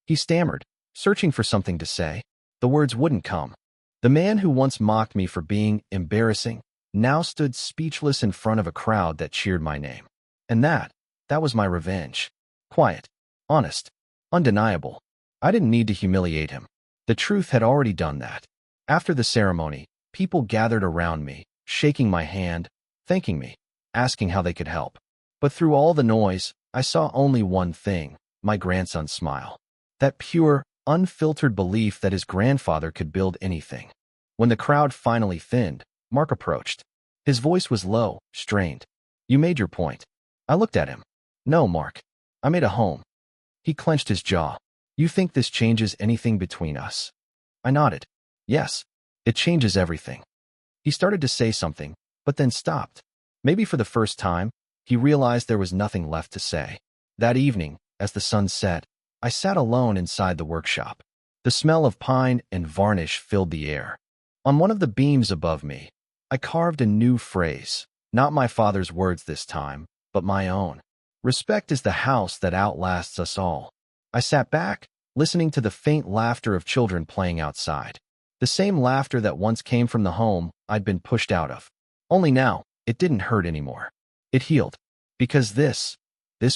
He stammered, searching for something to say. The words wouldn't come. The man who once mocked me for being embarrassing now stood speechless in front of a crowd that cheered my name. And that was my revenge. Quiet, honest, undeniable. I didn't need to humiliate him. The truth had already done that. After the ceremony, people gathered around me, shaking my hand, thanking me, asking how they could help. But through all the noise, I saw only one thing, my grandson's smile. That pure, unfiltered belief that his grandfather could build anything. When the crowd finally thinned, Mark approached. His voice was low, strained. You made your point. I looked at him. No, Mark. I made a home. He clenched his jaw. You think this changes anything between us? I nodded. Yes, it changes everything. He started to say something, but then stopped. Maybe for the first time, he realized there was nothing left to say. That evening, as the sun set, I sat alone inside the workshop. The smell of pine and varnish filled the air. On one of the beams above me, I carved a new phrase, not my father's words this time, but my own. Respect is the house that outlasts us all. I sat back, listening to the faint laughter of children playing outside. The same laughter that once came from the home I'd been pushed out of. Only now, it didn't hurt anymore. It healed. Because this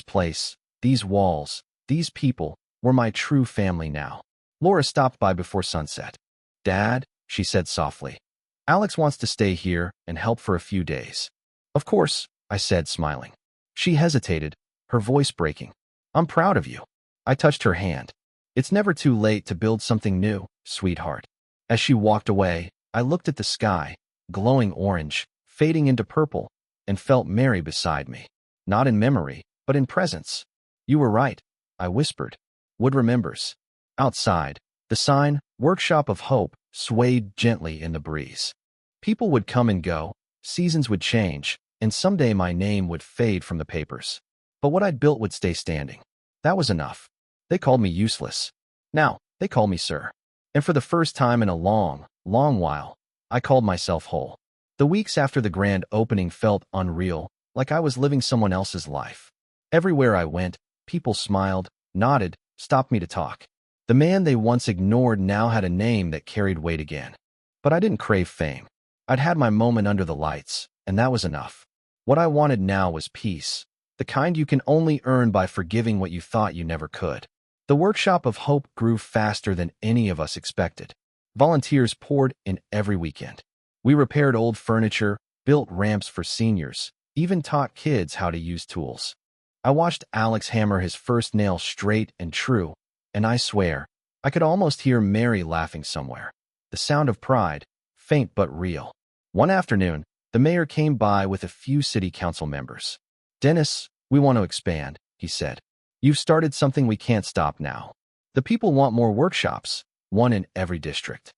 place, these walls, these people were my true family now. Laura stopped by before sunset. Dad, she said softly, Alex wants to stay here and help for a few days. Of course, I said, smiling. She hesitated, her voice breaking. I'm proud of you. I touched her hand. It's never too late to build something new, sweetheart. As she walked away, I looked at the sky, glowing orange, fading into purple, and felt Mary beside me. Not in memory, but in presence. You were right, I whispered. Wood remembers. Outside, the sign, Workshop of Hope, swayed gently in the breeze. People would come and go, seasons would change, and someday my name would fade from the papers. But what I'd built would stay standing. That was enough. They called me useless. Now, they call me sir. And for the first time in a long, long while, I called myself whole. The weeks after the grand opening felt unreal, like I was living someone else's life. Everywhere I went, people smiled, nodded, stopped me to talk. The man they once ignored now had a name that carried weight again. But I didn't crave fame. I'd had my moment under the lights, and that was enough. What I wanted now was peace, the kind you can only earn by forgiving what you thought you never could. The Workshop of Hope grew faster than any of us expected. Volunteers poured in every weekend. We repaired old furniture, built ramps for seniors, even taught kids how to use tools. I watched Alex hammer his first nail straight and true, and I swear, I could almost hear Mary laughing somewhere. The sound of pride, faint but real. One afternoon, the mayor came by with a few city council members. Dennis, we want to expand, he said. You've started something we can't stop now. The people want more workshops, one in every district.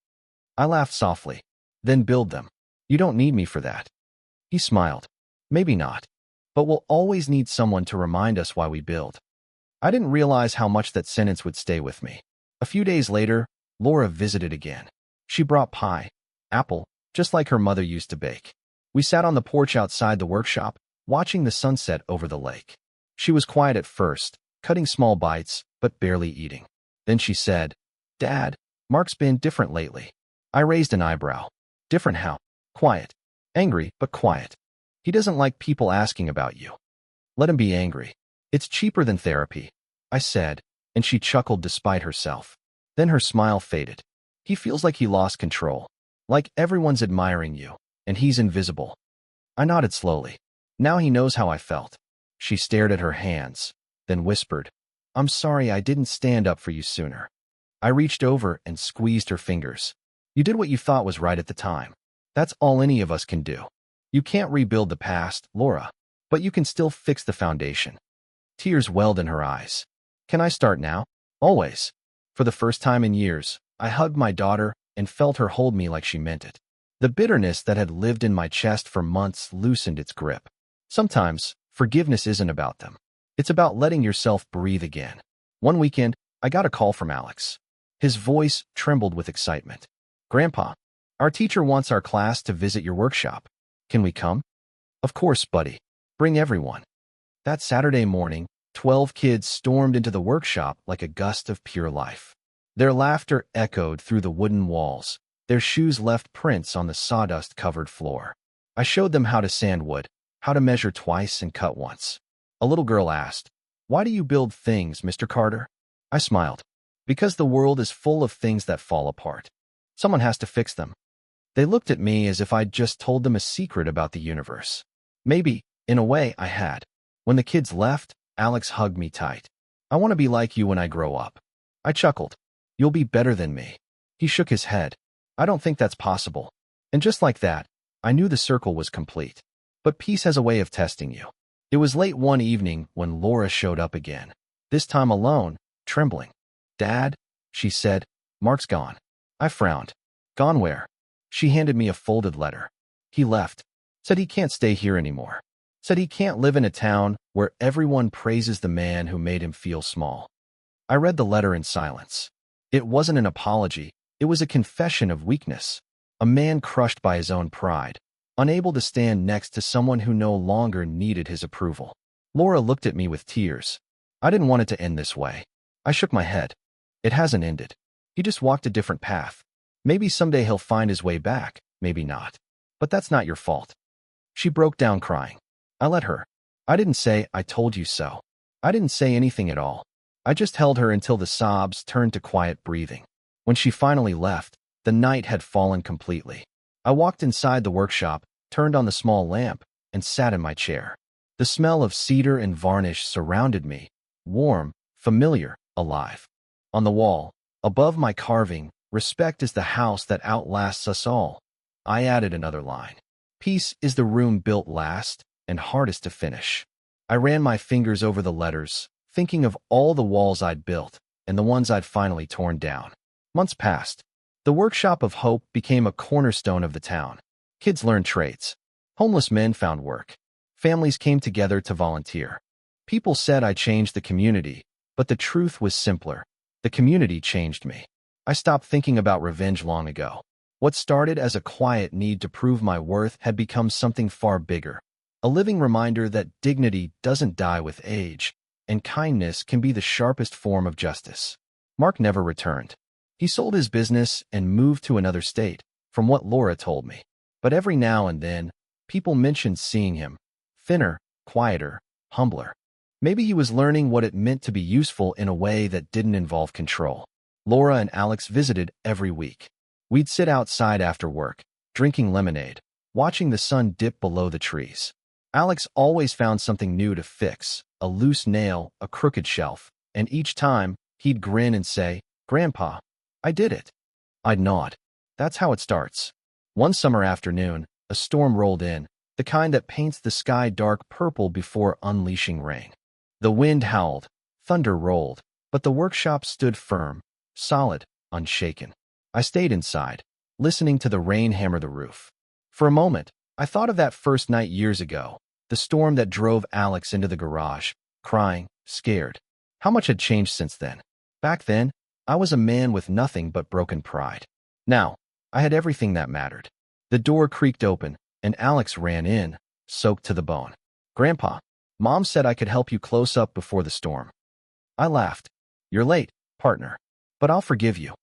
I laughed softly. Then build them. You don't need me for that. He smiled. Maybe not. But we'll always need someone to remind us why we build. I didn't realize how much that sentence would stay with me. A few days later, Laura visited again. She brought pie, apple, just like her mother used to bake. We sat on the porch outside the workshop, watching the sunset over the lake. She was quiet at first, cutting small bites, but barely eating. Then she said, Dad, Mark's been different lately. I raised an eyebrow. Different how? Quiet. Angry, but quiet. He doesn't like people asking about you. Let him be angry. It's cheaper than therapy, I said, and she chuckled despite herself. Then her smile faded. He feels like he lost control. Like everyone's admiring you, and he's invisible. I nodded slowly. Now he knows how I felt. She stared at her hands, then whispered, I'm sorry I didn't stand up for you sooner. I reached over and squeezed her fingers. You did what you thought was right at the time. That's all any of us can do. You can't rebuild the past, Laura, but you can still fix the foundation. Tears welled in her eyes. Can I start now? Always. For the first time in years, I hugged my daughter and felt her hold me like she meant it. The bitterness that had lived in my chest for months loosened its grip. Sometimes, forgiveness isn't about them. It's about letting yourself breathe again. One weekend, I got a call from Alex. His voice trembled with excitement. Grandpa, our teacher wants our class to visit your workshop. Can we come? Of course, buddy. Bring everyone. That Saturday morning, 12 kids stormed into the workshop like a gust of pure life. Their laughter echoed through the wooden walls. Their shoes left prints on the sawdust-covered floor. I showed them how to sand wood, how to measure twice and cut once. A little girl asked, Why do you build things, Mr. Carter? I smiled. Because the world is full of things that fall apart. Someone has to fix them. They looked at me as if I'd just told them a secret about the universe. Maybe, in a way, I had. When the kids left, Alex hugged me tight. I want to be like you when I grow up. I chuckled. You'll be better than me. He shook his head. I don't think that's possible. And just like that, I knew the circle was complete. But peace has a way of testing you. It was late one evening when Laura showed up again. This time alone, trembling. Dad, she said, Mark's gone. I frowned. Gone where? She handed me a folded letter. He left. Said he can't stay here anymore. Said he can't live in a town where everyone praises the man who made him feel small. I read the letter in silence. It wasn't an apology. It was a confession of weakness. A man crushed by his own pride, unable to stand next to someone who no longer needed his approval. Laura looked at me with tears. I didn't want it to end this way. I shook my head. It hasn't ended. He just walked a different path. Maybe someday he'll find his way back, maybe not. But that's not your fault. She broke down crying. I let her. I didn't say, I told you so. I didn't say anything at all. I just held her until the sobs turned to quiet breathing. When she finally left, the night had fallen completely. I walked inside the workshop, turned on the small lamp, and sat in my chair. The smell of cedar and varnish surrounded me, warm, familiar, alive. On the wall, above my carving, "Respect is the house that outlasts us all," I added another line. "Peace is the room built last and hardest to finish." I ran my fingers over the letters, thinking of all the walls I'd built and the ones I'd finally torn down. Months passed. The workshop of hope became a cornerstone of the town. Kids learned trades. Homeless men found work. Families came together to volunteer. People said I changed the community, but the truth was simpler. The community changed me. I stopped thinking about revenge long ago. What started as a quiet need to prove my worth had become something far bigger. A living reminder that dignity doesn't die with age, and kindness can be the sharpest form of justice. Mark never returned. He sold his business and moved to another state, from what Laura told me. But every now and then, people mentioned seeing him. Thinner, quieter, humbler. Maybe he was learning what it meant to be useful in a way that didn't involve control. Laura and Alex visited every week. We'd sit outside after work, drinking lemonade, watching the sun dip below the trees. Alex always found something new to fix, a loose nail, a crooked shelf, and each time, he'd grin and say, "Grandpa, I did it." I'd nod. That's how it starts. One summer afternoon, a storm rolled in, the kind that paints the sky dark purple before unleashing rain. The wind howled, thunder rolled, but the workshop stood firm, solid, unshaken. I stayed inside, listening to the rain hammer the roof. For a moment, I thought of that first night years ago, the storm that drove Alex into the garage, crying, scared. How much had changed since then? Back then, I was a man with nothing but broken pride. Now, I had everything that mattered. The door creaked open, and Alex ran in, soaked to the bone. "Grandpa, Mom said I could help you close up before the storm." I laughed. "You're late, partner, but I'll forgive you."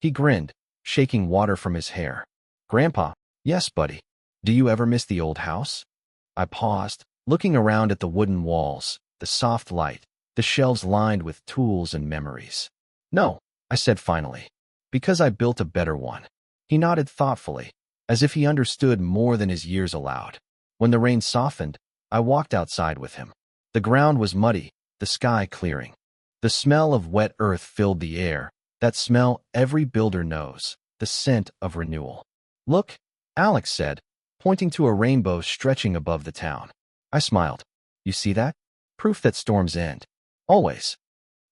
He grinned, shaking water from his hair. "Grandpa, yes, buddy. Do you ever miss the old house?" I paused, looking around at the wooden walls, the soft light, the shelves lined with tools and memories. "No," I said finally, "because I built a better one." He nodded thoughtfully, as if he understood more than his years allowed. When the rain softened, I walked outside with him. The ground was muddy, the sky clearing. The smell of wet earth filled the air, that smell every builder knows, the scent of renewal. "Look," Alex said, pointing to a rainbow stretching above the town. I smiled. "You see that? Proof that storms end. Always."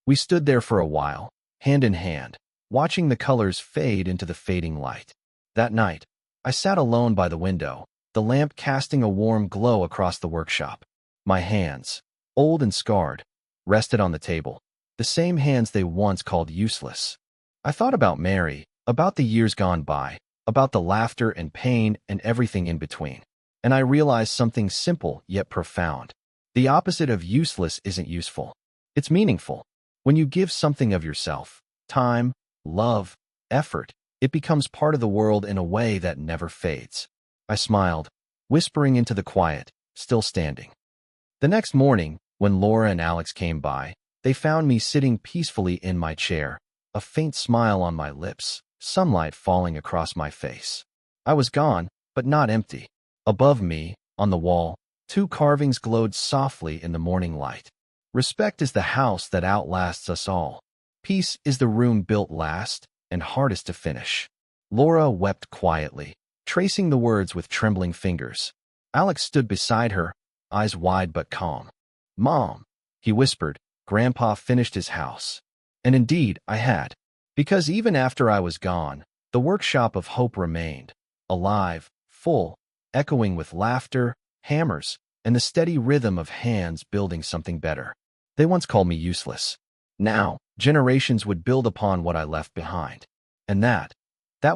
We stood there for a while, hand in hand, watching the colors fade into the fading light. That night, I sat alone by the window, the lamp casting a warm glow across the workshop. My hands, old and scarred, rested on the table, the same hands they once called useless. I thought about Mary, about the years gone by, about the laughter and pain and everything in between. And I realized something simple yet profound. The opposite of useless isn't useful. It's meaningful. When you give something of yourself, time, love, effort, it becomes part of the world in a way that never fades. I smiled, whispering into the quiet, still standing. The next morning, when Laura and Alex came by, they found me sitting peacefully in my chair, a faint smile on my lips, sunlight falling across my face. I was gone, but not empty. Above me, on the wall, two carvings glowed softly in the morning light. "Respect is the house that outlasts us all. Peace is the room built last and hardest to finish." Laura wept quietly, tracing the words with trembling fingers. Alex stood beside her, eyes wide but calm. "Mom," he whispered, "Grandpa finished his house." And indeed, I had. Because even after I was gone, the workshop of hope remained, alive, full, echoing with laughter, hammers, and the steady rhythm of hands building something better. They once called me useless. Now, generations would build upon what I left behind. And that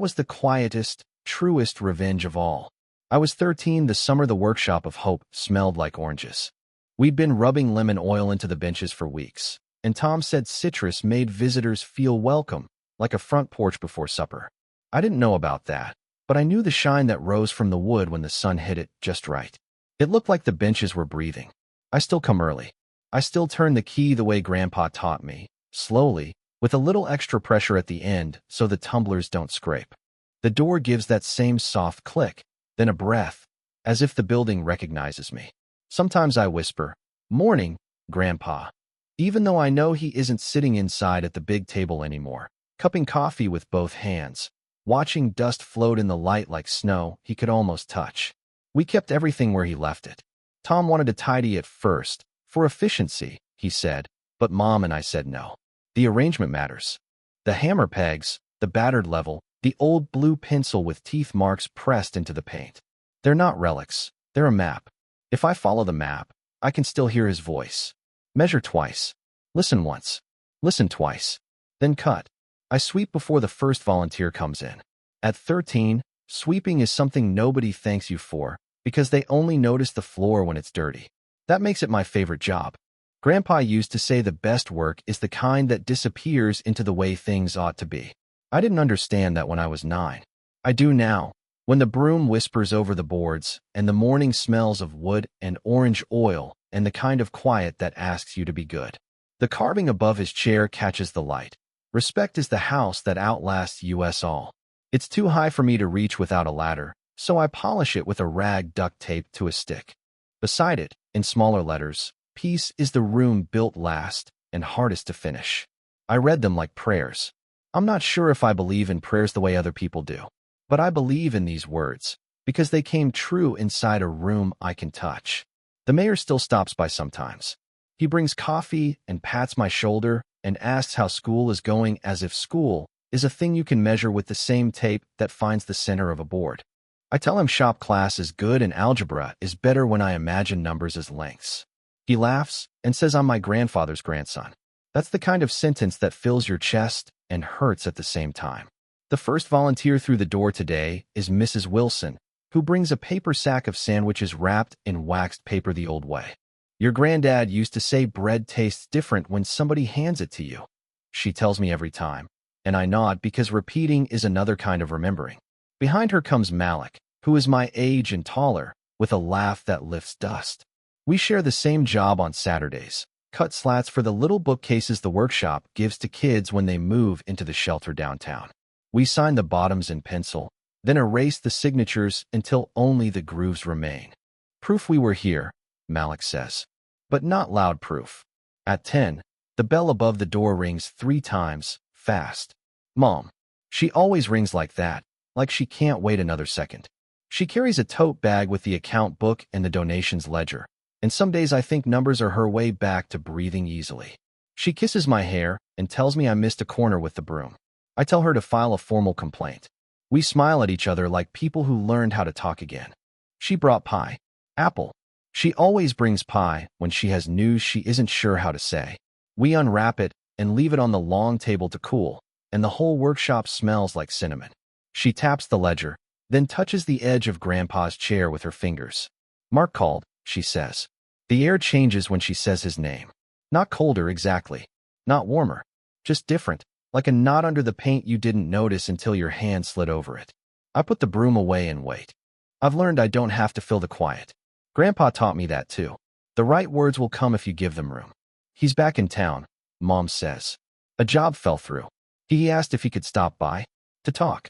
was the quietest, truest revenge of all. I was 13 the summer the workshop of hope smelled like oranges. We'd been rubbing lemon oil into the benches for weeks, and Tom said citrus made visitors feel welcome, like a front porch before supper. I didn't know about that, but I knew the shine that rose from the wood when the sun hit it just right. It looked like the benches were breathing. I still come early. I still turn the key the way Grandpa taught me, slowly, with a little extra pressure at the end so the tumblers don't scrape. The door gives that same soft click, then a breath, as if the building recognizes me. Sometimes I whisper, "Morning, Grandpa," even though I know he isn't sitting inside at the big table anymore, cupping coffee with both hands, watching dust float in the light like snow he could almost touch. We kept everything where he left it. Tom wanted to tidy it first, for efficiency, he said, but Mom and I said no. The arrangement matters. The hammer pegs, the battered level, the old blue pencil with teeth marks pressed into the paint. They're not relics, they're a map. If I follow the map, I can still hear his voice. Measure twice. Listen once. Listen twice. Then cut. I sweep before the first volunteer comes in. At 13, sweeping is something nobody thanks you for because they only notice the floor when it's dirty. That makes it my favorite job. Grandpa used to say the best work is the kind that disappears into the way things ought to be. I didn't understand that when I was 9. I do now, when the broom whispers over the boards and the morning smells of wood and orange oil and the kind of quiet that asks you to be good. The carving above his chair catches the light. Respect is the house that outlasts us all. It's too high for me to reach without a ladder, so I polish it with a rag duct taped to a stick. Beside it, in smaller letters, "Peace is the room built last and hardest to finish." I read them like prayers. I'm not sure if I believe in prayers the way other people do, but I believe in these words because they came true inside a room I can touch. The mayor still stops by sometimes. He brings coffee and pats my shoulder and asks how school is going, as if school is a thing you can measure with the same tape that finds the center of a board. I tell him shop class is good and algebra is better when I imagine numbers as lengths. He laughs and says I'm my grandfather's grandson. That's the kind of sentence that fills your chest and hurts at the same time. The first volunteer through the door today is Mrs. Wilson, who brings a paper sack of sandwiches wrapped in waxed paper the old way. Your granddad used to say bread tastes different when somebody hands it to you. She tells me every time, and I nod because repeating is another kind of remembering. Behind her comes Malik, who is my age and taller, with a laugh that lifts dust. We share the same job on Saturdays, cut slats for the little bookcases the workshop gives to kids when they move into the shelter downtown. We sign the bottoms in pencil, then erase the signatures until only the grooves remain. Proof we were here, Malik says, but not loud proof. At 10, the bell above the door rings 3 times, fast. Mom. She always rings like that, like she can't wait another second. She carries a tote bag with the account book and the donations ledger, and some days I think numbers are her way back to breathing easily. She kisses my hair and tells me I missed a corner with the broom. I tell her to file a formal complaint. We smile at each other like people who learned how to talk again. She brought pie. Apple. She always brings pie when she has news she isn't sure how to say. We unwrap it and leave it on the long table to cool, and the whole workshop smells like cinnamon. She taps the ledger, then touches the edge of Grandpa's chair with her fingers. Mark called, she says. The air changes when she says his name. Not colder exactly. Not warmer. Just different, like a knot under the paint you didn't notice until your hand slid over it. I put the broom away and wait. I've learned I don't have to fill the quiet. Grandpa taught me that too. The right words will come if you give them room. He's back in town, Mom says. A job fell through. He asked if he could stop by to talk.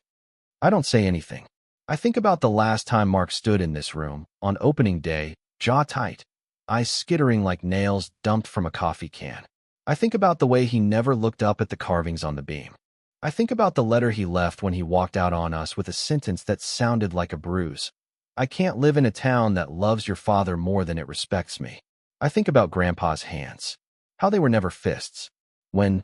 I don't say anything. I think about the last time Mark stood in this room, on opening day, jaw tight, eyes skittering like nails dumped from a coffee can. I think about the way he never looked up at the carvings on the beam. I think about the letter he left when he walked out on us with a sentence that sounded like a bruise. I can't live in a town that loves your father more than it respects me. I think about Grandpa's hands, how they were never fists. When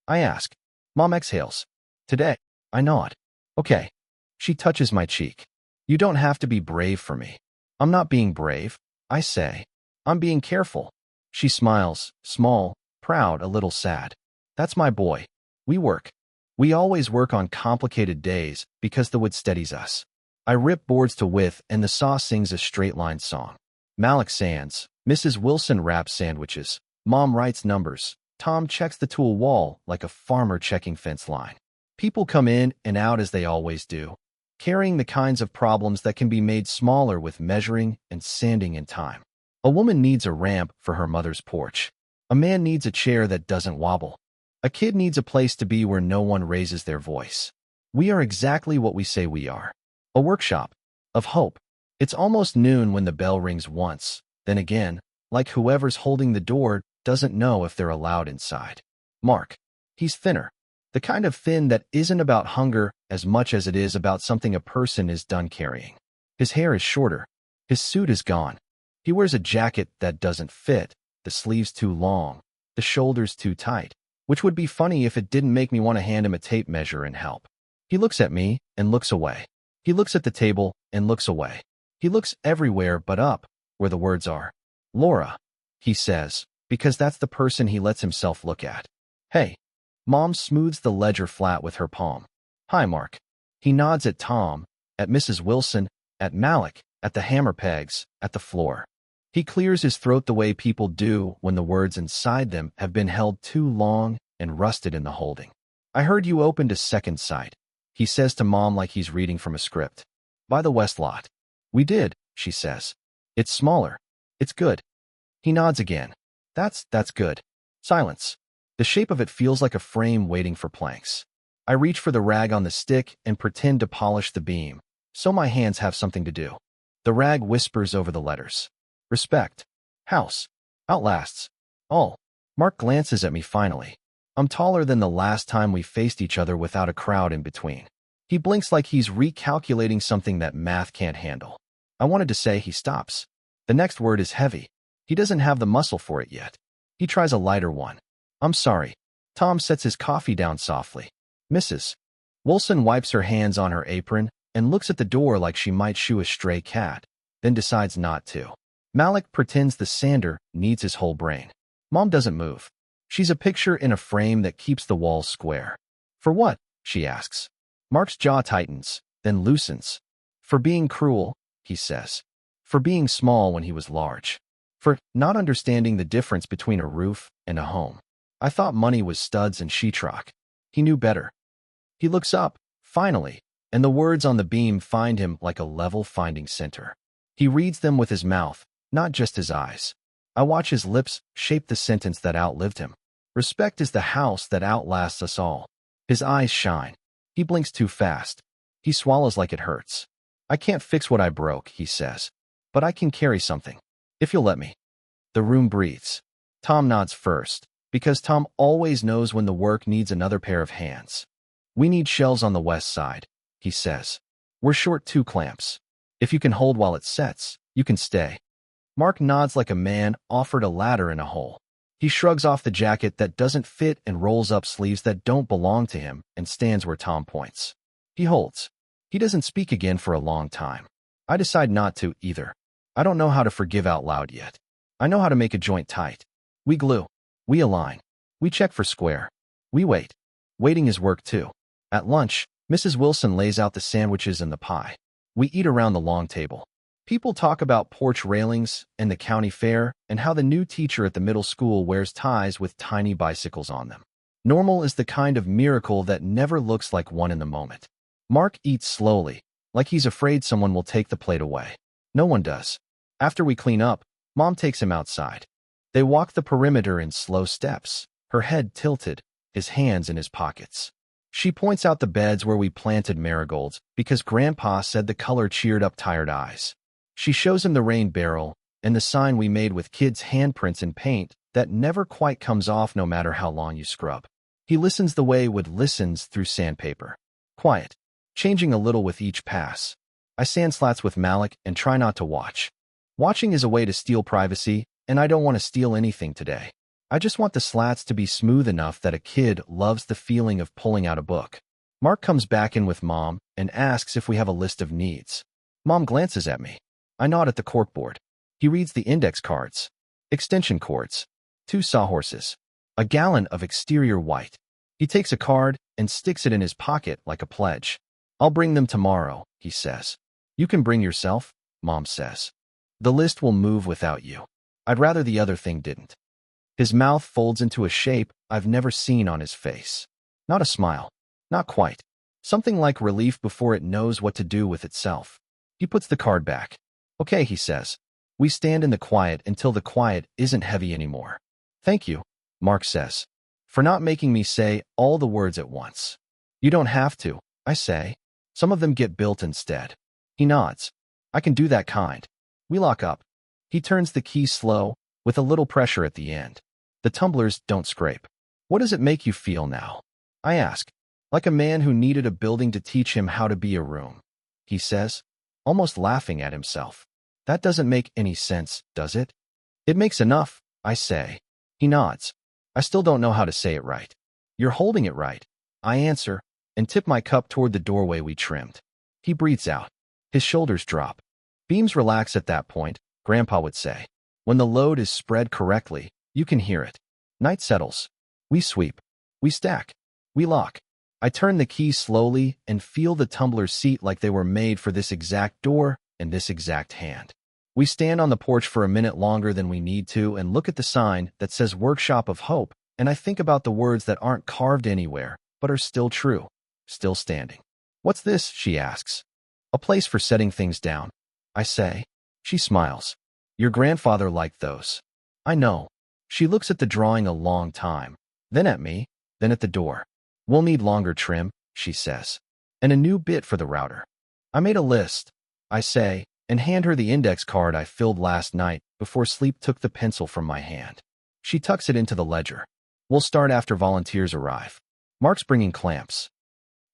I ask, Mom exhales. Today, I nod. Okay. She touches my cheek. You don't have to be brave for me. I'm not being brave, I say. I'm being careful. She smiles, small, proud, a little sad. That's my boy. We work. We always work on complicated days because the wood steadies us. I rip boards to width and the saw sings a straight-line song. Malik sands. Mrs. Wilson wraps sandwiches. Mom writes numbers. Tom checks the tool wall like a farmer checking fence line. People come in and out as they always do, carrying the kinds of problems that can be made smaller with measuring and sanding in time. A woman needs a ramp for her mother's porch. A man needs a chair that doesn't wobble. A kid needs a place to be where no one raises their voice. We are exactly what we say we are. A workshop of hope. It's almost noon when the bell rings once, Then again, like whoever's holding the door doesn't know if they're allowed inside. Mark. He's thinner. The kind of thin that isn't about hunger as much as it is about something a person is done carrying. His hair is shorter. His suit is gone. He wears a jacket that doesn't fit, the sleeves too long, the shoulders too tight, which would be funny if it didn't make me want to hand him a tape measure and help. He looks at me and looks away. He looks at the table and looks away. He looks everywhere but up, where the words are. Laura, he says, because that's the person he lets himself look at. Hey. Mom smooths the ledger flat with her palm. Hi, Mark. He nods at Tom, at Mrs. Wilson, at Malik, at the hammer pegs, at the floor. He clears his throat the way people do when the words inside them have been held too long and rusted in the holding. I heard you opened a second site, he says to Mom like he's reading from a script. By the west lot. We did, she says. It's smaller. It's good. He nods again. That's good. Silence. The shape of it feels like a frame waiting for planks. I reach for the rag on the stick and pretend to polish the beam, so my hands have something to do. The rag whispers over the letters. Respect. House. Outlasts. All. Mark glances at me finally. I'm taller than the last time we faced each other without a crowd in between. He blinks like he's recalculating something that math can't handle. I wanted to say he stops. The next word is heavy. He doesn't have the muscle for it yet. He tries a lighter one. I'm sorry. Tom sets his coffee down softly. Mrs. Wilson wipes her hands on her apron and looks at the door like she might shoo a stray cat, then decides not to. Malik pretends the sander needs his whole brain. Mom doesn't move. She's a picture in a frame that keeps the walls square. For what? She asks. Mark's jaw tightens, then loosens. For being cruel, he says. For being small when he was large. For not understanding the difference between a roof and a home. I thought money was studs and sheetrock. He knew better. He looks up, finally, and the words on the beam find him like a level finding center. He reads them with his mouth, not just his eyes. I watch his lips shape the sentence that outlived him. Respect is the house that outlasts us all. His eyes shine. He blinks too fast. He swallows like it hurts. I can't fix what I broke, he says. But I can carry something. If you'll let me. The room breathes. Tom nods first, because Tom always knows when the work needs another pair of hands. We need shelves on the west side, he says. We're short 2 clamps. If you can hold while it sets, you can stay. Mark nods like a man offered a ladder in a hole. He shrugs off the jacket that doesn't fit and rolls up sleeves that don't belong to him and stands where Tom points. He holds. He doesn't speak again for a long time. I decide not to, either. I don't know how to forgive out loud yet. I know how to make a joint tight. We glue. We align. We check for square. We wait. Waiting is work too. At lunch, Mrs. Wilson lays out the sandwiches and the pie. We eat around the long table. People talk about porch railings and the county fair and how the new teacher at the middle school wears ties with tiny bicycles on them. Normal is the kind of miracle that never looks like one in the moment. Mark eats slowly, like he's afraid someone will take the plate away. No one does. After we clean up, Mom takes him outside. They walk the perimeter in slow steps, her head tilted, his hands in his pockets. She points out the beds where we planted marigolds because Grandpa said the color cheered up tired eyes. She shows him the rain barrel and the sign we made with kids' handprints in paint that never quite comes off no matter how long you scrub. He listens the way Wood listens through sandpaper. Quiet, changing a little with each pass. I sand slats with Malik and try not to watch. Watching is a way to steal privacy, and I don't want to steal anything today. I just want the slats to be smooth enough that a kid loves the feeling of pulling out a book. Mark comes back in with Mom and asks if we have a list of needs. Mom glances at me. I nod at the corkboard. He reads the index cards. Extension cords. 2 sawhorses. A gallon of exterior white. He takes a card and sticks it in his pocket like a pledge. I'll bring them tomorrow, he says. You can bring yourself, Mom says. The list will move without you. I'd rather the other thing didn't. His mouth folds into a shape I've never seen on his face. Not a smile. Not quite. Something like relief before it knows what to do with itself. He puts the card back. Okay, he says. We stand in the quiet until the quiet isn't heavy anymore. Thank you, Mark says, for not making me say all the words at once. You don't have to, I say. Some of them get built instead. He nods. I can do that kind. We lock up. He turns the key slow, with a little pressure at the end. The tumblers don't scrape. What does it make you feel now? I ask, like a man who needed a building to teach him how to be a room. He says, almost laughing at himself. That doesn't make any sense, does it? It makes enough, I say. He nods. I still don't know how to say it right. You're holding it right, I answer, and tip my cup toward the doorway we trimmed. He breathes out. His shoulders drop. Beams relax at that point, Grandpa would say. When the load is spread correctly, you can hear it. Night settles. We sweep. We stack. We lock. I turn the key slowly and feel the tumblers seat like they were made for this exact door and this exact hand. We stand on the porch for a minute longer than we need to and look at the sign that says Workshop of Hope, and I think about the words that aren't carved anywhere, but are still true, still standing. What's this? She asks. A place for setting things down, I say. She smiles. Your grandfather liked those. I know. She looks at the drawing a long time, then at me, then at the door. We'll need longer trim, she says. And a new bit for the router. I made a list, I say, and hand her the index card I filled last night before sleep took the pencil from my hand. She tucks it into the ledger. We'll start after volunteers arrive. Mark's bringing clamps.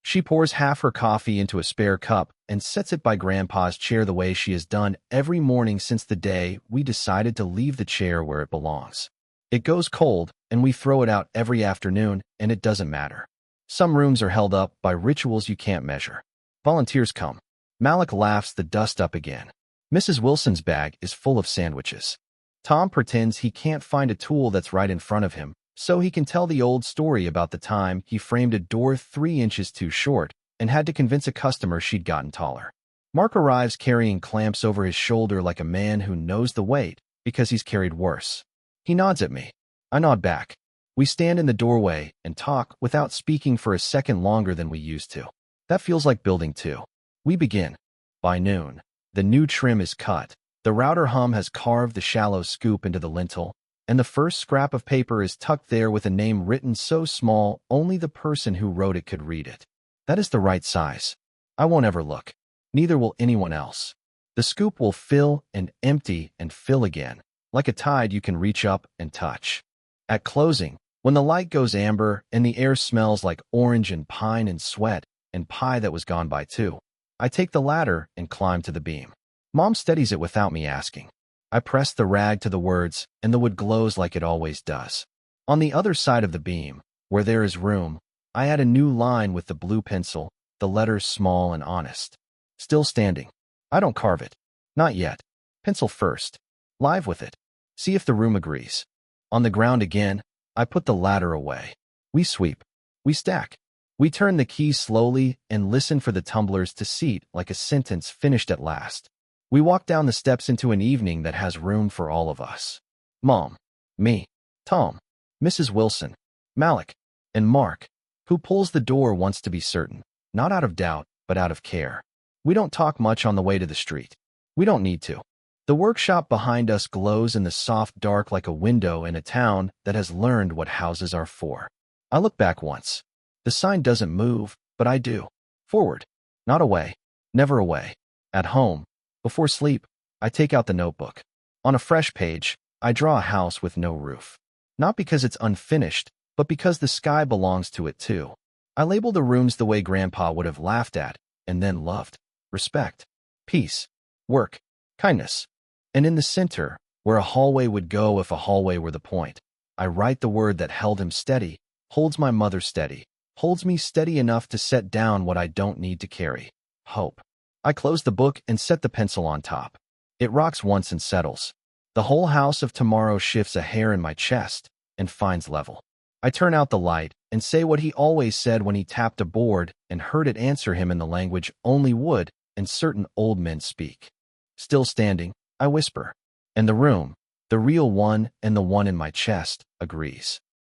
She pours half her coffee into a spare cup and sets it by Grandpa's chair the way she has done every morning since the day we decided to leave the chair where it belongs. It goes cold, and we throw it out every afternoon, and it doesn't matter. Some rooms are held up by rituals you can't measure. Volunteers come. Malik laughs the dust up again. Mrs. Wilson's bag is full of sandwiches. Tom pretends he can't find a tool that's right in front of him, so he can tell the old story about the time he framed a door 3 inches too short and had to convince a customer she'd gotten taller. Mark arrives carrying clamps over his shoulder like a man who knows the weight because he's carried worse. He nods at me. I nod back. We stand in the doorway and talk without speaking for a second longer than we used to. That feels like building 2. We begin. By noon, the new trim is cut. The router hum has carved the shallow scoop into the lintel, and the first scrap of paper is tucked there with a name written so small only the person who wrote it could read it. That is the right size. I won't ever look. Neither will anyone else. The scoop will fill and empty and fill again, like a tide you can reach up and touch. At closing, when the light goes amber and the air smells like orange and pine and sweat and pie that was gone by too, I take the ladder and climb to the beam. Mom steadies it without me asking. I press the rag to the words, and the wood glows like it always does. On the other side of the beam, where there is room, I add a new line with the blue pencil, the letters small and honest. Still standing. I don't carve it. Not yet. Pencil first. Live with it. See if the room agrees. On the ground again, I put the ladder away. We sweep. We stack. We turn the key slowly and listen for the tumblers to seat like a sentence finished at last. We walk down the steps into an evening that has room for all of us. Mom, me, Tom, Mrs. Wilson, Malik, and Mark, who pulls the door once to be certain, not out of doubt, but out of care. We don't talk much on the way to the street. We don't need to. The workshop behind us glows in the soft dark like a window in a town that has learned what houses are for. I look back once. The sign doesn't move, but I do. Forward. Not away. Never away. At home. Before sleep, I take out the notebook. On a fresh page, I draw a house with no roof. Not because it's unfinished, but because the sky belongs to it too. I label the rooms the way Grandpa would have laughed at, and then loved. Respect. Peace. Work. Kindness. And in the center, where a hallway would go if a hallway were the point, I write the word that held him steady, holds my mother steady, holds me steady enough to set down what I don't need to carry. Hope. I close the book and set the pencil on top. It rocks once and settles. The whole house of tomorrow shifts a hair in my chest and finds level. I turn out the light and say what he always said when he tapped a board and heard it answer him in the language only wood and certain old men speak. Still standing, I whisper. And the room, the real one and the one in my chest, agrees.